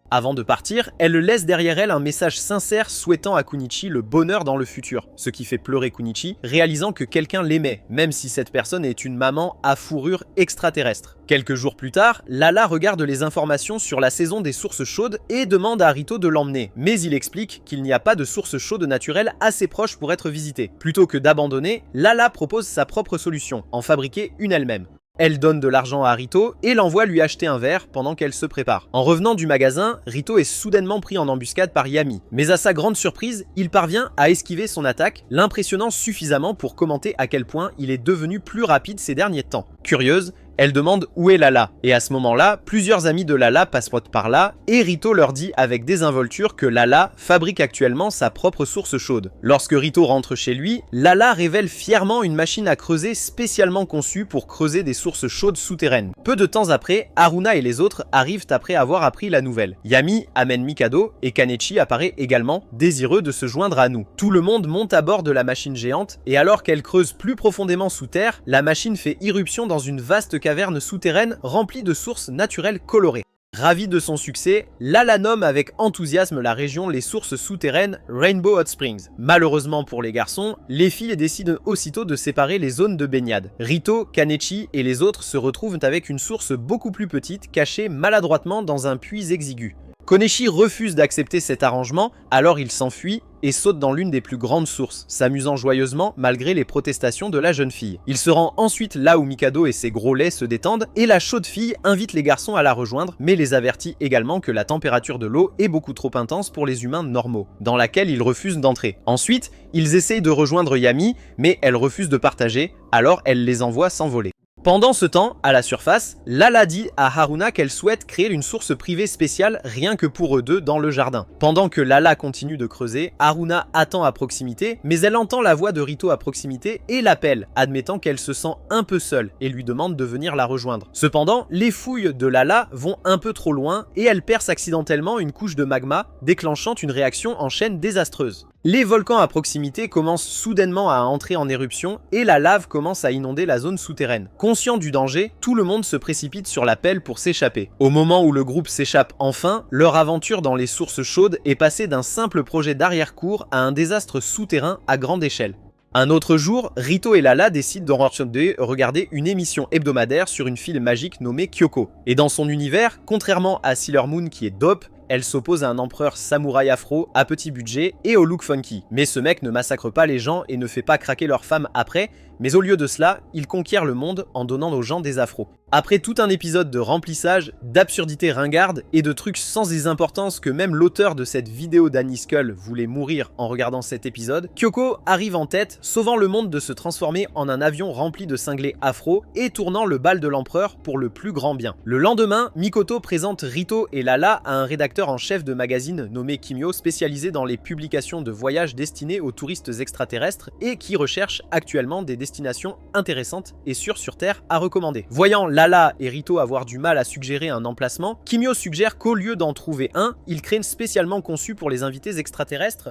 Avant de partir, elle laisse derrière elle un message sincère souhaitant à Kunichi le bonheur dans le futur, ce qui fait pleurer Kunichi, réalisant que quelqu'un l'aimait, même si cette personne est une maman à fourrure extraterrestre. Quelques jours plus tard, Lala regarde les informations sur la saison des sources chaudes et demande à Rito de l'emmener, mais il explique qu'il n'y a pas de source chaude naturelle assez proche pour être visitée. Plutôt que d'abandonner, Lala propose sa propre solution, en fabriquer une elle-même. Elle donne de l'argent à Rito et l'envoie lui acheter un verre pendant qu'elle se prépare. En revenant du magasin, Rito est soudainement pris en embuscade par Yami. Mais à sa grande surprise, il parvient à esquiver son attaque, l'impressionnant suffisamment pour commenter à quel point il est devenu plus rapide ces derniers temps. Curieuse, elle demande où est Lala, et à ce moment-là, plusieurs amis de Lala passent par là, et Rito leur dit avec désinvolture que Lala fabrique actuellement sa propre source chaude. Lorsque Rito rentre chez lui, Lala révèle fièrement une machine à creuser spécialement conçue pour creuser des sources chaudes souterraines. Peu de temps après, Haruna et les autres arrivent après avoir appris la nouvelle. Yami amène Mikado, et Kanechi apparaît également, désireux de se joindre à nous. Tout le monde monte à bord de la machine géante, et alors qu'elle creuse plus profondément sous terre, la machine fait irruption dans une vaste caverne souterraine remplie de sources naturelles colorées. Ravi de son succès, Lala nomme avec enthousiasme la région les sources souterraines Rainbow Hot Springs. Malheureusement pour les garçons, les filles décident aussitôt de séparer les zones de baignade. Rito, Kanechi et les autres se retrouvent avec une source beaucoup plus petite cachée maladroitement dans un puits exigu. Koneshi refuse d'accepter cet arrangement, alors il s'enfuit et saute dans l'une des plus grandes sources, s'amusant joyeusement malgré les protestations de la jeune fille. Il se rend ensuite là où Mikado et ses gros laits se détendent, et la chaude fille invite les garçons à la rejoindre, mais les avertit également que la température de l'eau est beaucoup trop intense pour les humains normaux, dans laquelle ils refusent d'entrer. Ensuite, ils essayent de rejoindre Yami, mais elle refuse de partager, alors elle les envoie s'envoler. Pendant ce temps, à la surface, Lala dit à Haruna qu'elle souhaite créer une source privée spéciale rien que pour eux deux dans le jardin. Pendant que Lala continue de creuser, Haruna attend à proximité, mais elle entend la voix de Rito à proximité et l'appelle, admettant qu'elle se sent un peu seule et lui demande de venir la rejoindre. Cependant, les fouilles de Lala vont un peu trop loin et elle perce accidentellement une couche de magma, déclenchant une réaction en chaîne désastreuse. Les volcans à proximité commencent soudainement à entrer en éruption et la lave commence à inonder la zone souterraine. Conscient du danger, tout le monde se précipite sur la pelle pour s'échapper. Au moment où le groupe s'échappe enfin, leur aventure dans les sources chaudes est passée d'un simple projet d'arrière-cour à un désastre souterrain à grande échelle. Un autre jour, Rito et Lala décident de regarder une émission hebdomadaire sur une fille magique nommée Kyoko. Et dans son univers, contrairement à Sailor Moon qui est dope, elle s'oppose à un empereur samouraï afro à petit budget et au look funky. Mais ce mec ne massacre pas les gens et ne fait pas craquer leurs femmes après, mais au lieu de cela, il conquiert le monde en donnant aux gens des afros. Après tout un épisode de remplissage, d'absurdités ringardes et de trucs sans importance que même l'auteur de cette vidéo d'Annie Skull voulait mourir en regardant cet épisode, Kyoko arrive en tête, sauvant le monde de se transformer en un avion rempli de cinglés afro et tournant le bal de l'empereur pour le plus grand bien. Le lendemain, Mikoto présente Rito et Lala à un rédacteur en chef de magazine nommé Kimio, spécialisé dans les publications de voyages destinés aux touristes extraterrestres et qui recherche actuellement des destinations intéressantes et sûres sur Terre à recommander. Voyant Lala et Rito avoir du mal à suggérer un emplacement, Kimio suggère qu'au lieu d'en trouver un, il crée spécialement conçu pour les invités extraterrestres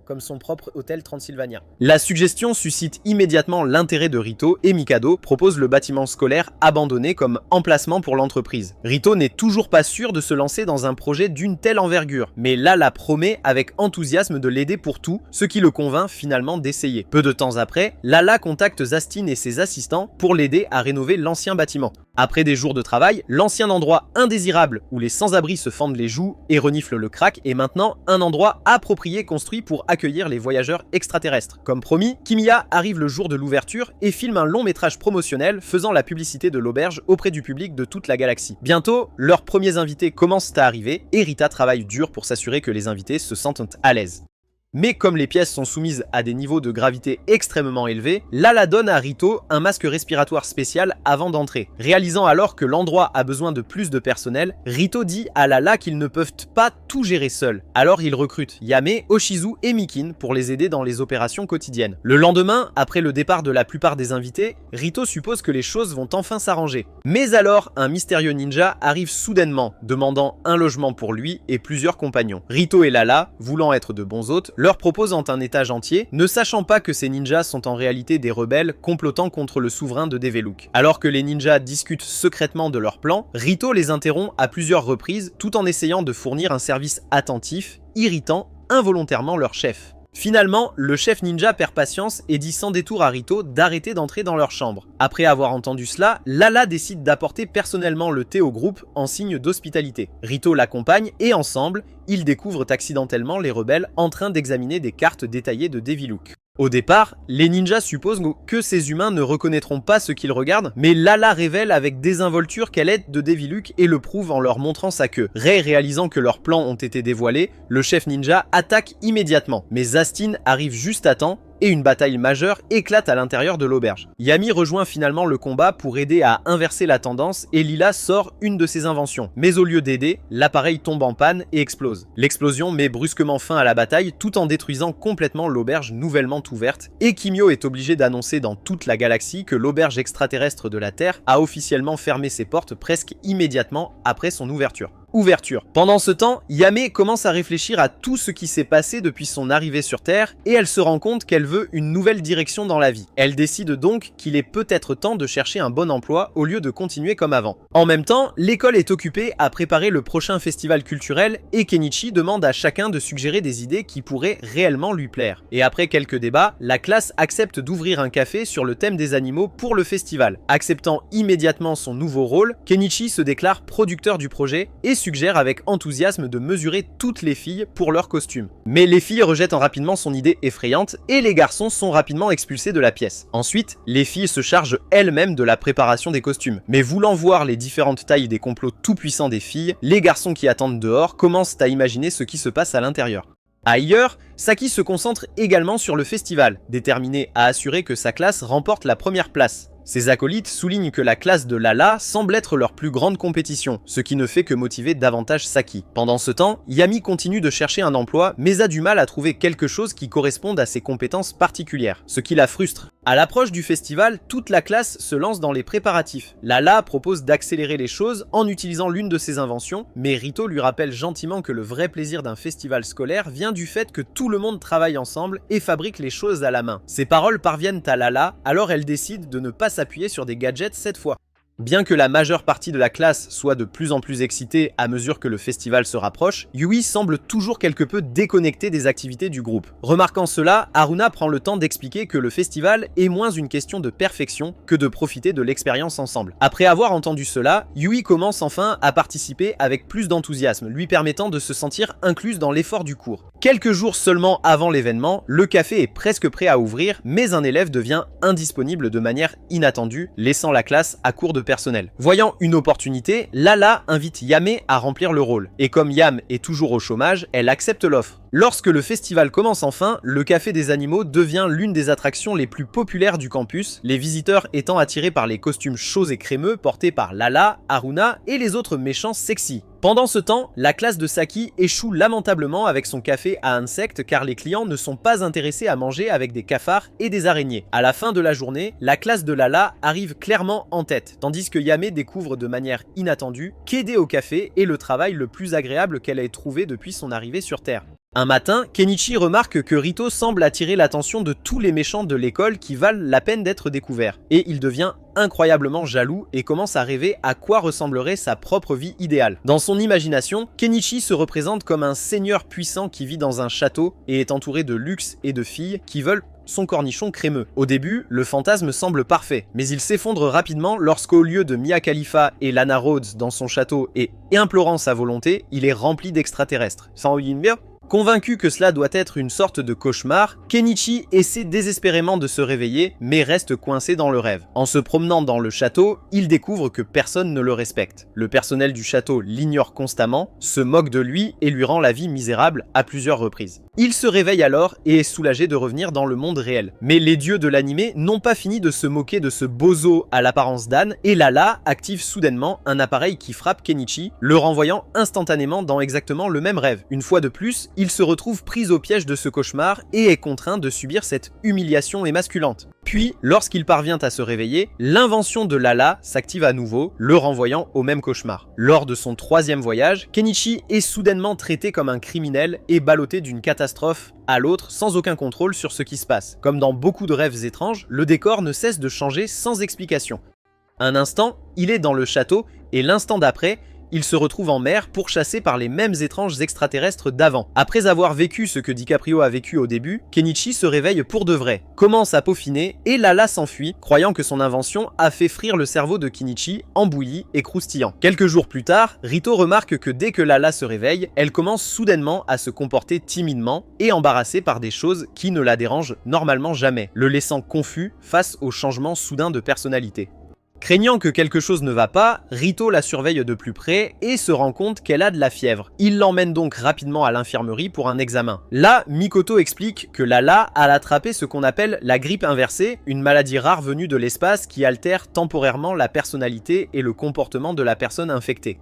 comme son propre hôtel Transylvania. La suggestion suscite immédiatement l'intérêt de Rito et Mikado propose le bâtiment scolaire abandonné comme emplacement pour l'entreprise. Rito n'est toujours pas sûr de se lancer dans un projet d'une telle envergure, mais Lala promet avec enthousiasme de l'aider pour tout, ce qui le convainc finalement d'essayer. Peu de temps après, Lala contacte Zastin et ses assistants pour l'aider à rénover l'ancien bâtiment. Après des jours de travail, l'ancien endroit indésirable où les sans-abri se fendent les joues et reniflent le crack est maintenant un endroit approprié construit pour accueillir les voyageurs extraterrestres. Comme promis, Kimiya arrive le jour de l'ouverture et filme un long métrage promotionnel faisant la publicité de l'auberge auprès du public de toute la galaxie. Bientôt, leurs premiers invités commencent à arriver et Rita travaille dur pour s'assurer que les invités se sentent à l'aise. Mais comme les pièces sont soumises à des niveaux de gravité extrêmement élevés, Lala donne à Rito un masque respiratoire spécial avant d'entrer. Réalisant alors que l'endroit a besoin de plus de personnel, Rito dit à Lala qu'ils ne peuvent pas tout gérer seuls. Alors il recrute Yame, Oshizu et Mikin pour les aider dans les opérations quotidiennes. Le lendemain, après le départ de la plupart des invités, Rito suppose que les choses vont enfin s'arranger. Mais alors, un mystérieux ninja arrive soudainement, demandant un logement pour lui et plusieurs compagnons. Rito et Lala, voulant être de bons hôtes, leur proposant un étage entier, ne sachant pas que ces ninjas sont en réalité des rebelles complotant contre le souverain de Develuk. Alors que les ninjas discutent secrètement de leur plan, Rito les interrompt à plusieurs reprises tout en essayant de fournir un service attentif, irritant involontairement leur chef. Finalement, le chef ninja perd patience et dit sans détour à Rito d'arrêter d'entrer dans leur chambre. Après avoir entendu cela, Lala décide d'apporter personnellement le thé au groupe en signe d'hospitalité. Rito l'accompagne et ensemble, ils découvrent accidentellement les rebelles en train d'examiner des cartes détaillées de Deviluk. Au départ, les ninjas supposent que ces humains ne reconnaîtront pas ce qu'ils regardent, mais Lala révèle avec désinvolture qu'elle est de Deviluk et le prouve en leur montrant sa queue. Rei réalisant que leurs plans ont été dévoilés, le chef ninja attaque immédiatement, mais Zastin arrive juste à temps et une bataille majeure éclate à l'intérieur de l'auberge. Yami rejoint finalement le combat pour aider à inverser la tendance et Lila sort une de ses inventions. Mais au lieu d'aider, l'appareil tombe en panne et explose. L'explosion met brusquement fin à la bataille tout en détruisant complètement l'auberge nouvellement ouverte et Kimio est obligé d'annoncer dans toute la galaxie que l'auberge extraterrestre de la Terre a officiellement fermé ses portes presque immédiatement après son ouverture. Pendant ce temps, Yame commence à réfléchir à tout ce qui s'est passé depuis son arrivée sur Terre et elle se rend compte qu'elle veut une nouvelle direction dans la vie. Elle décide donc qu'il est peut-être temps de chercher un bon emploi au lieu de continuer comme avant. En même temps, l'école est occupée à préparer le prochain festival culturel et Kenichi demande à chacun de suggérer des idées qui pourraient réellement lui plaire. Et après quelques débats, la classe accepte d'ouvrir un café sur le thème des animaux pour le festival. Acceptant immédiatement son nouveau rôle, Kenichi se déclare producteur du projet et suggère avec enthousiasme de mesurer toutes les filles pour leurs costumes. Mais les filles rejettent rapidement son idée effrayante et les garçons sont rapidement expulsés de la pièce. Ensuite, les filles se chargent elles-mêmes de la préparation des costumes. Mais voulant voir les différentes tailles des complots tout-puissants des filles, les garçons qui attendent dehors commencent à imaginer ce qui se passe à l'intérieur. Ailleurs, Saki se concentre également sur le festival, déterminé à assurer que sa classe remporte la première place. Ses acolytes soulignent que la classe de Lala semble être leur plus grande compétition, ce qui ne fait que motiver davantage Saki. Pendant ce temps, Yami continue de chercher un emploi, mais a du mal à trouver quelque chose qui corresponde à ses compétences particulières, ce qui la frustre. À l'approche du festival, toute la classe se lance dans les préparatifs. Lala propose d'accélérer les choses en utilisant l'une de ses inventions, mais Rito lui rappelle gentiment que le vrai plaisir d'un festival scolaire vient du fait que tout le monde travaille ensemble et fabrique les choses à la main. Ces paroles parviennent à Lala, alors elle décide de ne pas s'appuyer sur des gadgets cette fois. Bien que la majeure partie de la classe soit de plus en plus excitée à mesure que le festival se rapproche, Yui semble toujours quelque peu déconnecté des activités du groupe. Remarquant cela, Haruna prend le temps d'expliquer que le festival est moins une question de perfection que de profiter de l'expérience ensemble. Après avoir entendu cela, Yui commence enfin à participer avec plus d'enthousiasme, lui permettant de se sentir incluse dans l'effort du cours. Quelques jours seulement avant l'événement, le café est presque prêt à ouvrir, mais un élève devient indisponible de manière inattendue, laissant la classe à court de personnel. Voyant une opportunité, Lala invite Yame à remplir le rôle. Et comme Yam est toujours au chômage, elle accepte l'offre. Lorsque le festival commence enfin, le café des animaux devient l'une des attractions les plus populaires du campus, les visiteurs étant attirés par les costumes chauds et crémeux portés par Lala, Haruna et les autres méchants sexy. Pendant ce temps, la classe de Saki échoue lamentablement avec son café à insectes car les clients ne sont pas intéressés à manger avec des cafards et des araignées. À la fin de la journée, la classe de Lala arrive clairement en tête, tandis que Yame découvre de manière inattendue qu'aider au café est le travail le plus agréable qu'elle ait trouvé depuis son arrivée sur Terre. Un matin, Kenichi remarque que Rito semble attirer l'attention de tous les méchants de l'école qui valent la peine d'être découverts, et il devient incroyablement jaloux et commence à rêver à quoi ressemblerait sa propre vie idéale. Dans son imagination, Kenichi se représente comme un seigneur puissant qui vit dans un château et est entouré de luxe et de filles qui veulent son cornichon crémeux. Au début, le fantasme semble parfait, mais il s'effondre rapidement lorsqu'au lieu de Mia Khalifa et Lana Rhodes dans son château et implorant sa volonté, il est rempli d'extraterrestres. Sans bien. Convaincu que cela doit être une sorte de cauchemar, Kenichi essaie désespérément de se réveiller, mais reste coincé dans le rêve. En se promenant dans le château, il découvre que personne ne le respecte. Le personnel du château l'ignore constamment, se moque de lui et lui rend la vie misérable à plusieurs reprises. Il se réveille alors et est soulagé de revenir dans le monde réel. Mais les dieux de l'anime n'ont pas fini de se moquer de ce bozo à l'apparence d'âne, et Lala active soudainement un appareil qui frappe Kenichi, le renvoyant instantanément dans exactement le même rêve. Une fois de plus, il se retrouve pris au piège de ce cauchemar et est contraint de subir cette humiliation émasculante. Puis, lorsqu'il parvient à se réveiller, l'invention de Lala s'active à nouveau, le renvoyant au même cauchemar. Lors de son 3e voyage, Kenichi est soudainement traité comme un criminel et ballotté d'une catastrophe à l'autre sans aucun contrôle sur ce qui se passe. Comme dans beaucoup de rêves étranges, le décor ne cesse de changer sans explication. Un instant, il est dans le château et l'instant d'après, il se retrouve en mer pourchassé par les mêmes étranges extraterrestres d'avant. Après avoir vécu ce que DiCaprio a vécu au début, Kenichi se réveille pour de vrai, commence à peaufiner et Lala s'enfuit, croyant que son invention a fait frire le cerveau de Kenichi, embouilli et croustillant. Quelques jours plus tard, Rito remarque que dès que Lala se réveille, elle commence soudainement à se comporter timidement et embarrassée par des choses qui ne la dérangent normalement jamais, le laissant confus face au changement soudain de personnalité. Craignant que quelque chose ne va pas, Rito la surveille de plus près et se rend compte qu'elle a de la fièvre. Il l'emmène donc rapidement à l'infirmerie pour un examen. Là, Mikoto explique que Lala a attrapé ce qu'on appelle la grippe inversée, une maladie rare venue de l'espace qui altère temporairement la personnalité et le comportement de la personne infectée.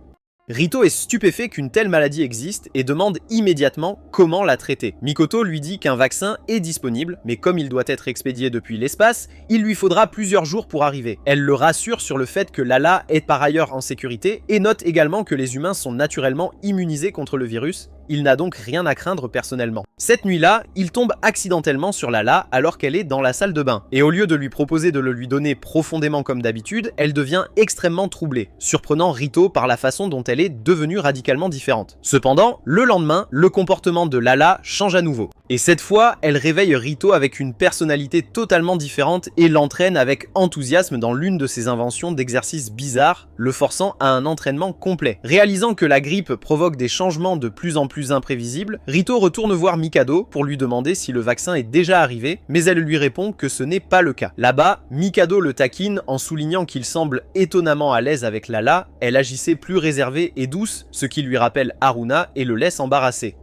Rito est stupéfait qu'une telle maladie existe et demande immédiatement comment la traiter. Mikoto lui dit qu'un vaccin est disponible, mais comme il doit être expédié depuis l'espace, il lui faudra plusieurs jours pour arriver. Elle le rassure sur le fait que Lala est par ailleurs en sécurité et note également que les humains sont naturellement immunisés contre le virus. Il n'a donc rien à craindre personnellement. Cette nuit-là, il tombe accidentellement sur Lala alors qu'elle est dans la salle de bain. Et au lieu de lui proposer de le lui donner profondément comme d'habitude, elle devient extrêmement troublée, surprenant Rito par la façon dont elle est devenue radicalement différente. Cependant, le lendemain, le comportement de Lala change à nouveau. Et cette fois, elle réveille Rito avec une personnalité totalement différente et l'entraîne avec enthousiasme dans l'une de ses inventions d'exercices bizarres, le forçant à un entraînement complet. Réalisant que la grippe provoque des changements de plus en plus imprévisibles, Rito retourne voir Mikado pour lui demander si le vaccin est déjà arrivé, mais elle lui répond que ce n'est pas le cas. Là-bas, Mikado le taquine en soulignant qu'il semble étonnamment à l'aise avec Lala, elle agissait plus réservée et douce, ce qui lui rappelle Haruna et le laisse embarrassé.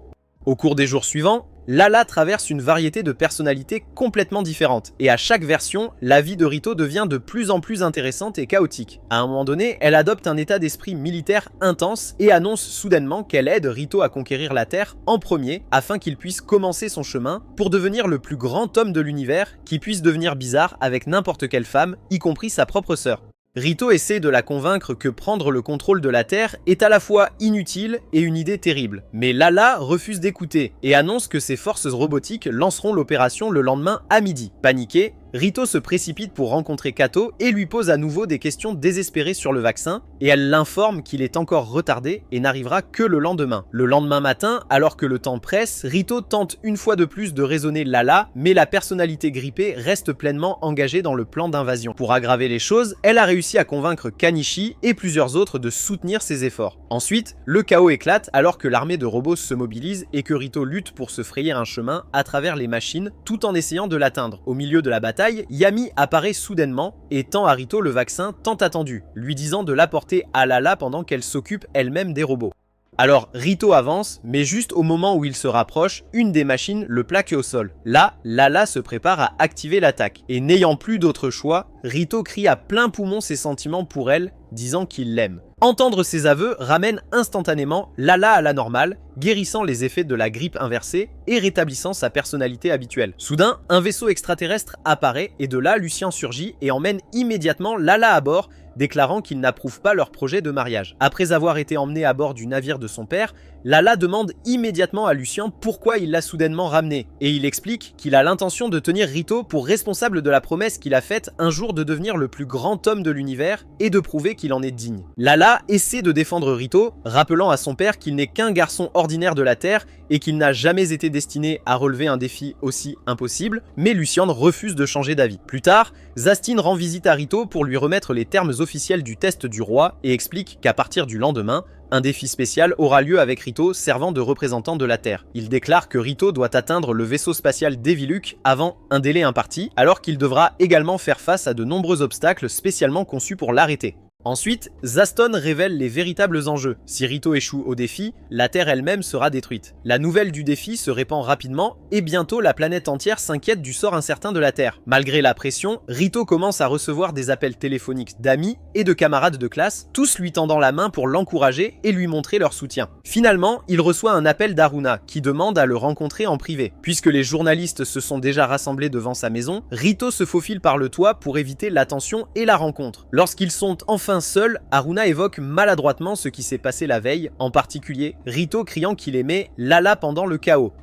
Au cours des jours suivants, Lala traverse une variété de personnalités complètement différentes, et à chaque version, la vie de Rito devient de plus en plus intéressante et chaotique. À un moment donné, elle adopte un état d'esprit militaire intense et annonce soudainement qu'elle aide Rito à conquérir la Terre en premier, afin qu'il puisse commencer son chemin pour devenir le plus grand homme de l'univers qui puisse devenir bizarre avec n'importe quelle femme, y compris sa propre sœur. Rito essaie de la convaincre que prendre le contrôle de la Terre est à la fois inutile et une idée terrible. Mais Lala refuse d'écouter et annonce que ses forces robotiques lanceront l'opération le lendemain à midi. Paniqué, Rito se précipite pour rencontrer Kato et lui pose à nouveau des questions désespérées sur le vaccin, et elle l'informe qu'il est encore retardé et n'arrivera que le lendemain. Le lendemain matin, alors que le temps presse, Rito tente une fois de plus de raisonner Lala, mais la personnalité grippée reste pleinement engagée dans le plan d'invasion. Pour aggraver les choses, elle a réussi à convaincre Kanishi et plusieurs autres de soutenir ses efforts. Ensuite, le chaos éclate alors que l'armée de robots se mobilise et que Rito lutte pour se frayer un chemin à travers les machines tout en essayant de l'atteindre. Au milieu de la bataille, Yami apparaît soudainement et tend à Rito le vaccin tant attendu, lui disant de l'apporter à Lala pendant qu'elle s'occupe elle-même des robots. Alors Rito avance, mais juste au moment où il se rapproche, une des machines le plaque au sol. Là, Lala se prépare à activer l'attaque, et n'ayant plus d'autre choix, Rito crie à plein poumon ses sentiments pour elle, disant qu'il l'aime. Entendre ses aveux ramène instantanément Lala à la normale, guérissant les effets de la grippe inversée et rétablissant sa personnalité habituelle. Soudain, un vaisseau extraterrestre apparaît et de là, Lucien surgit et emmène immédiatement Lala à bord, déclarant qu'il n'approuve pas leur projet de mariage. Après avoir été emmené à bord du navire de son père, Lala demande immédiatement à Lucien pourquoi il l'a soudainement ramené, et il explique qu'il a l'intention de tenir Rito pour responsable de la promesse qu'il a faite un jour de devenir le plus grand homme de l'univers et de prouver qu'il en est digne. Lala essaie de défendre Rito, rappelant à son père qu'il n'est qu'un garçon ordinaire de la Terre et qu'il n'a jamais été destiné à relever un défi aussi impossible, mais Lucien refuse de changer d'avis. Plus tard, Zastin rend visite à Rito pour lui remettre les termes officiels du test du roi et explique qu'à partir du lendemain, un défi spécial aura lieu avec Rito servant de représentant de la Terre. Il déclare que Rito doit atteindre le vaisseau spatial Deviluk avant un délai imparti, alors qu'il devra également faire face à de nombreux obstacles spécialement conçus pour l'arrêter. Ensuite, Zaston révèle les véritables enjeux. Si Rito échoue au défi, la Terre elle-même sera détruite. La nouvelle du défi se répand rapidement et bientôt la planète entière s'inquiète du sort incertain de la Terre. Malgré la pression, Rito commence à recevoir des appels téléphoniques d'amis et de camarades de classe, tous lui tendant la main pour l'encourager et lui montrer leur soutien. Finalement, il reçoit un appel d'Haruna qui demande à le rencontrer en privé. Puisque les journalistes se sont déjà rassemblés devant sa maison, Rito se faufile par le toit pour éviter l'attention et la rencontre. Lorsqu'ils sont enfin seul, Haruna évoque maladroitement ce qui s'est passé la veille, en particulier Rito criant qu'il aimait Lala pendant le chaos.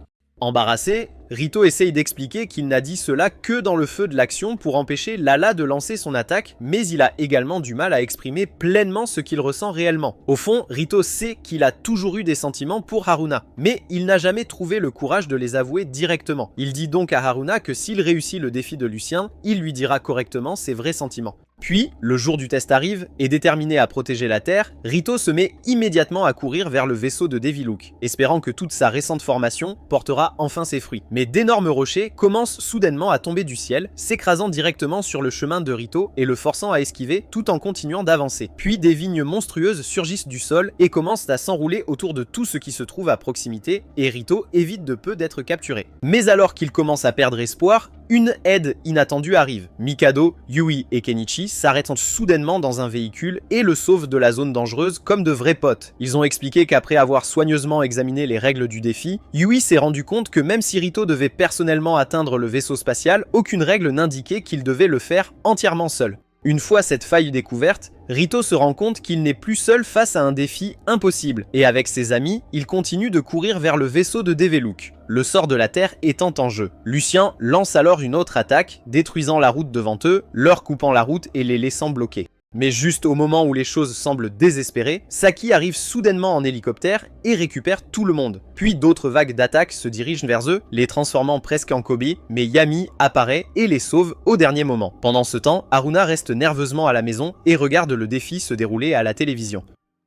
Embarrassé, Rito essaye d'expliquer qu'il n'a dit cela que dans le feu de l'action pour empêcher Lala de lancer son attaque, mais il a également du mal à exprimer pleinement ce qu'il ressent réellement. Au fond, Rito sait qu'il a toujours eu des sentiments pour Haruna, mais il n'a jamais trouvé le courage de les avouer directement. Il dit donc à Haruna que s'il réussit le défi de Lucien, il lui dira correctement ses vrais sentiments. Puis, le jour du test arrive, et déterminé à protéger la Terre, Rito se met immédiatement à courir vers le vaisseau de Deviluk, espérant que toute sa récente formation portera enfin ses fruits. Mais d'énormes rochers commencent soudainement à tomber du ciel, s'écrasant directement sur le chemin de Rito et le forçant à esquiver tout en continuant d'avancer. Puis des vignes monstrueuses surgissent du sol et commencent à s'enrouler autour de tout ce qui se trouve à proximité, et Rito évite de peu d'être capturé. Mais alors qu'il commence à perdre espoir, une aide inattendue arrive. Mikado, Yui et Kenichi s'arrêtent soudainement dans un véhicule et le sauvent de la zone dangereuse comme de vrais potes. Ils ont expliqué qu'après avoir soigneusement examiné les règles du défi, Yui s'est rendu compte que même si Rito devait personnellement atteindre le vaisseau spatial, aucune règle n'indiquait qu'il devait le faire entièrement seul. Une fois cette faille découverte, Rito se rend compte qu'il n'est plus seul face à un défi impossible, et avec ses amis, il continue de courir vers le vaisseau de Deviluk, le sort de la Terre étant en jeu. Lucien lance alors une autre attaque, détruisant la route devant eux, leur coupant la route et les laissant bloqués. Mais juste au moment où les choses semblent désespérées, Saki arrive soudainement en hélicoptère et récupère tout le monde. Puis d'autres vagues d'attaques se dirigent vers eux, les transformant presque en Kobe, mais Yami apparaît et les sauve au dernier moment. Pendant ce temps, Haruna reste nerveusement à la maison et regarde le défi se dérouler à la télévision.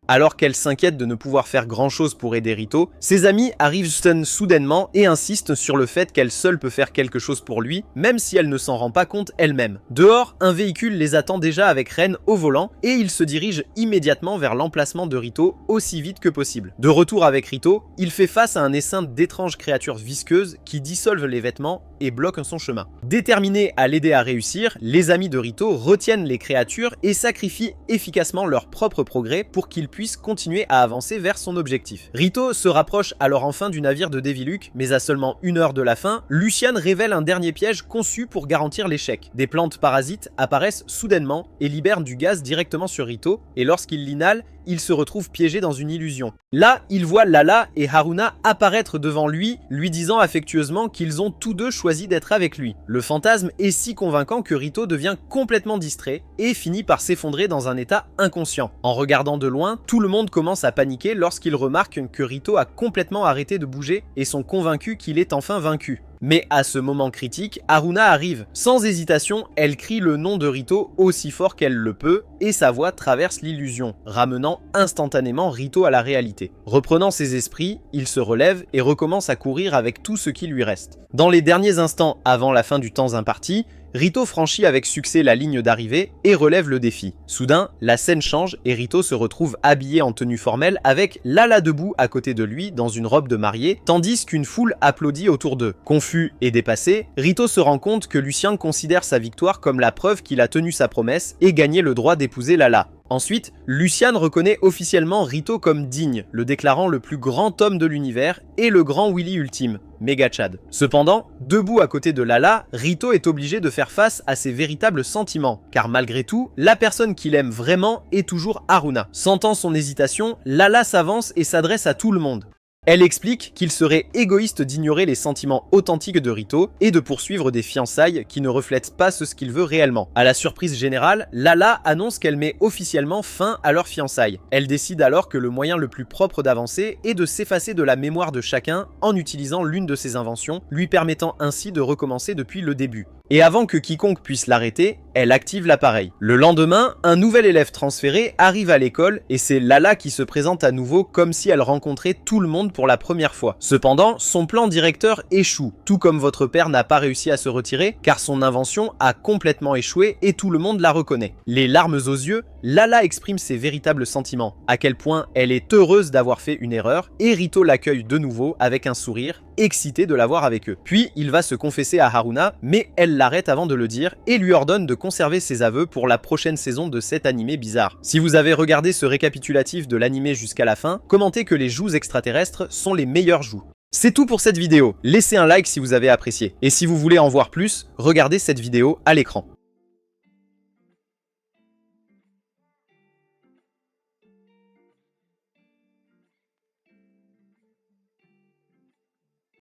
Alors qu'elle s'inquiète de ne pouvoir faire grand chose pour aider Rito, ses amis arrivent soudainement et insistent sur le fait qu'elle seule peut faire quelque chose pour lui, même si elle ne s'en rend pas compte elle-même. Dehors, un véhicule les attend déjà avec Ren au volant et ils se dirigent immédiatement vers l'emplacement de Rito aussi vite que possible. De retour avec Rito, il fait face à un essaim d'étranges créatures visqueuses qui dissolvent les vêtements et bloquent son chemin. Déterminés à l'aider à réussir, les amis de Rito retiennent les créatures et sacrifient efficacement leur propre progrès pour qu'ils puisse continuer à avancer vers son objectif. Rito se rapproche alors enfin du navire de Deviluk, mais à seulement 1 heure de la fin, Lucien révèle un dernier piège conçu pour garantir l'échec. Des plantes parasites apparaissent soudainement et libèrent du gaz directement sur Rito, et lorsqu'il l'inhale, il se retrouve piégé dans une illusion. Là, il voit Lala et Haruna apparaître devant lui, lui disant affectueusement qu'ils ont tous deux choisi d'être avec lui. Le fantasme est si convaincant que Rito devient complètement distrait et finit par s'effondrer dans un état inconscient. En regardant de loin, tout le monde commence à paniquer lorsqu'ils remarquent que Rito a complètement arrêté de bouger et sont convaincus qu'il est enfin vaincu. Mais à ce moment critique, Haruna arrive. Sans hésitation, elle crie le nom de Rito aussi fort qu'elle le peut, et sa voix traverse l'illusion, ramenant instantanément Rito à la réalité. Reprenant ses esprits, il se relève et recommence à courir avec tout ce qui lui reste. Dans les derniers instants avant la fin du temps imparti, Rito franchit avec succès la ligne d'arrivée et relève le défi. Soudain, la scène change et Rito se retrouve habillé en tenue formelle avec Lala debout à côté de lui dans une robe de mariée, tandis qu'une foule applaudit autour d'eux. Confus et dépassé, Rito se rend compte que Lucien considère sa victoire comme la preuve qu'il a tenu sa promesse et gagné le droit d'épouser Lala. Ensuite, Lucien reconnaît officiellement Rito comme digne, le déclarant le plus grand homme de l'univers et le grand Willy ultime, Mega Chad. Cependant, debout à côté de Lala, Rito est obligé de faire face à ses véritables sentiments, car malgré tout, la personne qu'il aime vraiment est toujours Haruna. Sentant son hésitation, Lala s'avance et s'adresse à tout le monde. Elle explique qu'il serait égoïste d'ignorer les sentiments authentiques de Rito et de poursuivre des fiançailles qui ne reflètent pas ce qu'il veut réellement. À la surprise générale, Lala annonce qu'elle met officiellement fin à leurs fiançailles. Elle décide alors que le moyen le plus propre d'avancer est de s'effacer de la mémoire de chacun en utilisant l'une de ses inventions, lui permettant ainsi de recommencer depuis le début. Et avant que quiconque puisse l'arrêter, elle active l'appareil. Le lendemain, un nouvel élève transféré arrive à l'école et c'est Lala qui se présente à nouveau comme si elle rencontrait tout le monde pour la première fois. Cependant, son plan directeur échoue, tout comme votre père n'a pas réussi à se retirer car son invention a complètement échoué et tout le monde la reconnaît. Les larmes aux yeux, Lala exprime ses véritables sentiments, à quel point elle est heureuse d'avoir fait une erreur et Rito l'accueille de nouveau avec un sourire, excité de l'avoir avec eux. Puis il va se confesser à Haruna, mais elle l'arrête avant de le dire et lui ordonne de conserver ses aveux pour la prochaine saison de cet animé bizarre. Si vous avez regardé ce récapitulatif de l'animé jusqu'à la fin, commentez que les joues extraterrestres sont les meilleures joues. C'est tout pour cette vidéo, laissez un like si vous avez apprécié, et si vous voulez en voir plus, regardez cette vidéo à l'écran.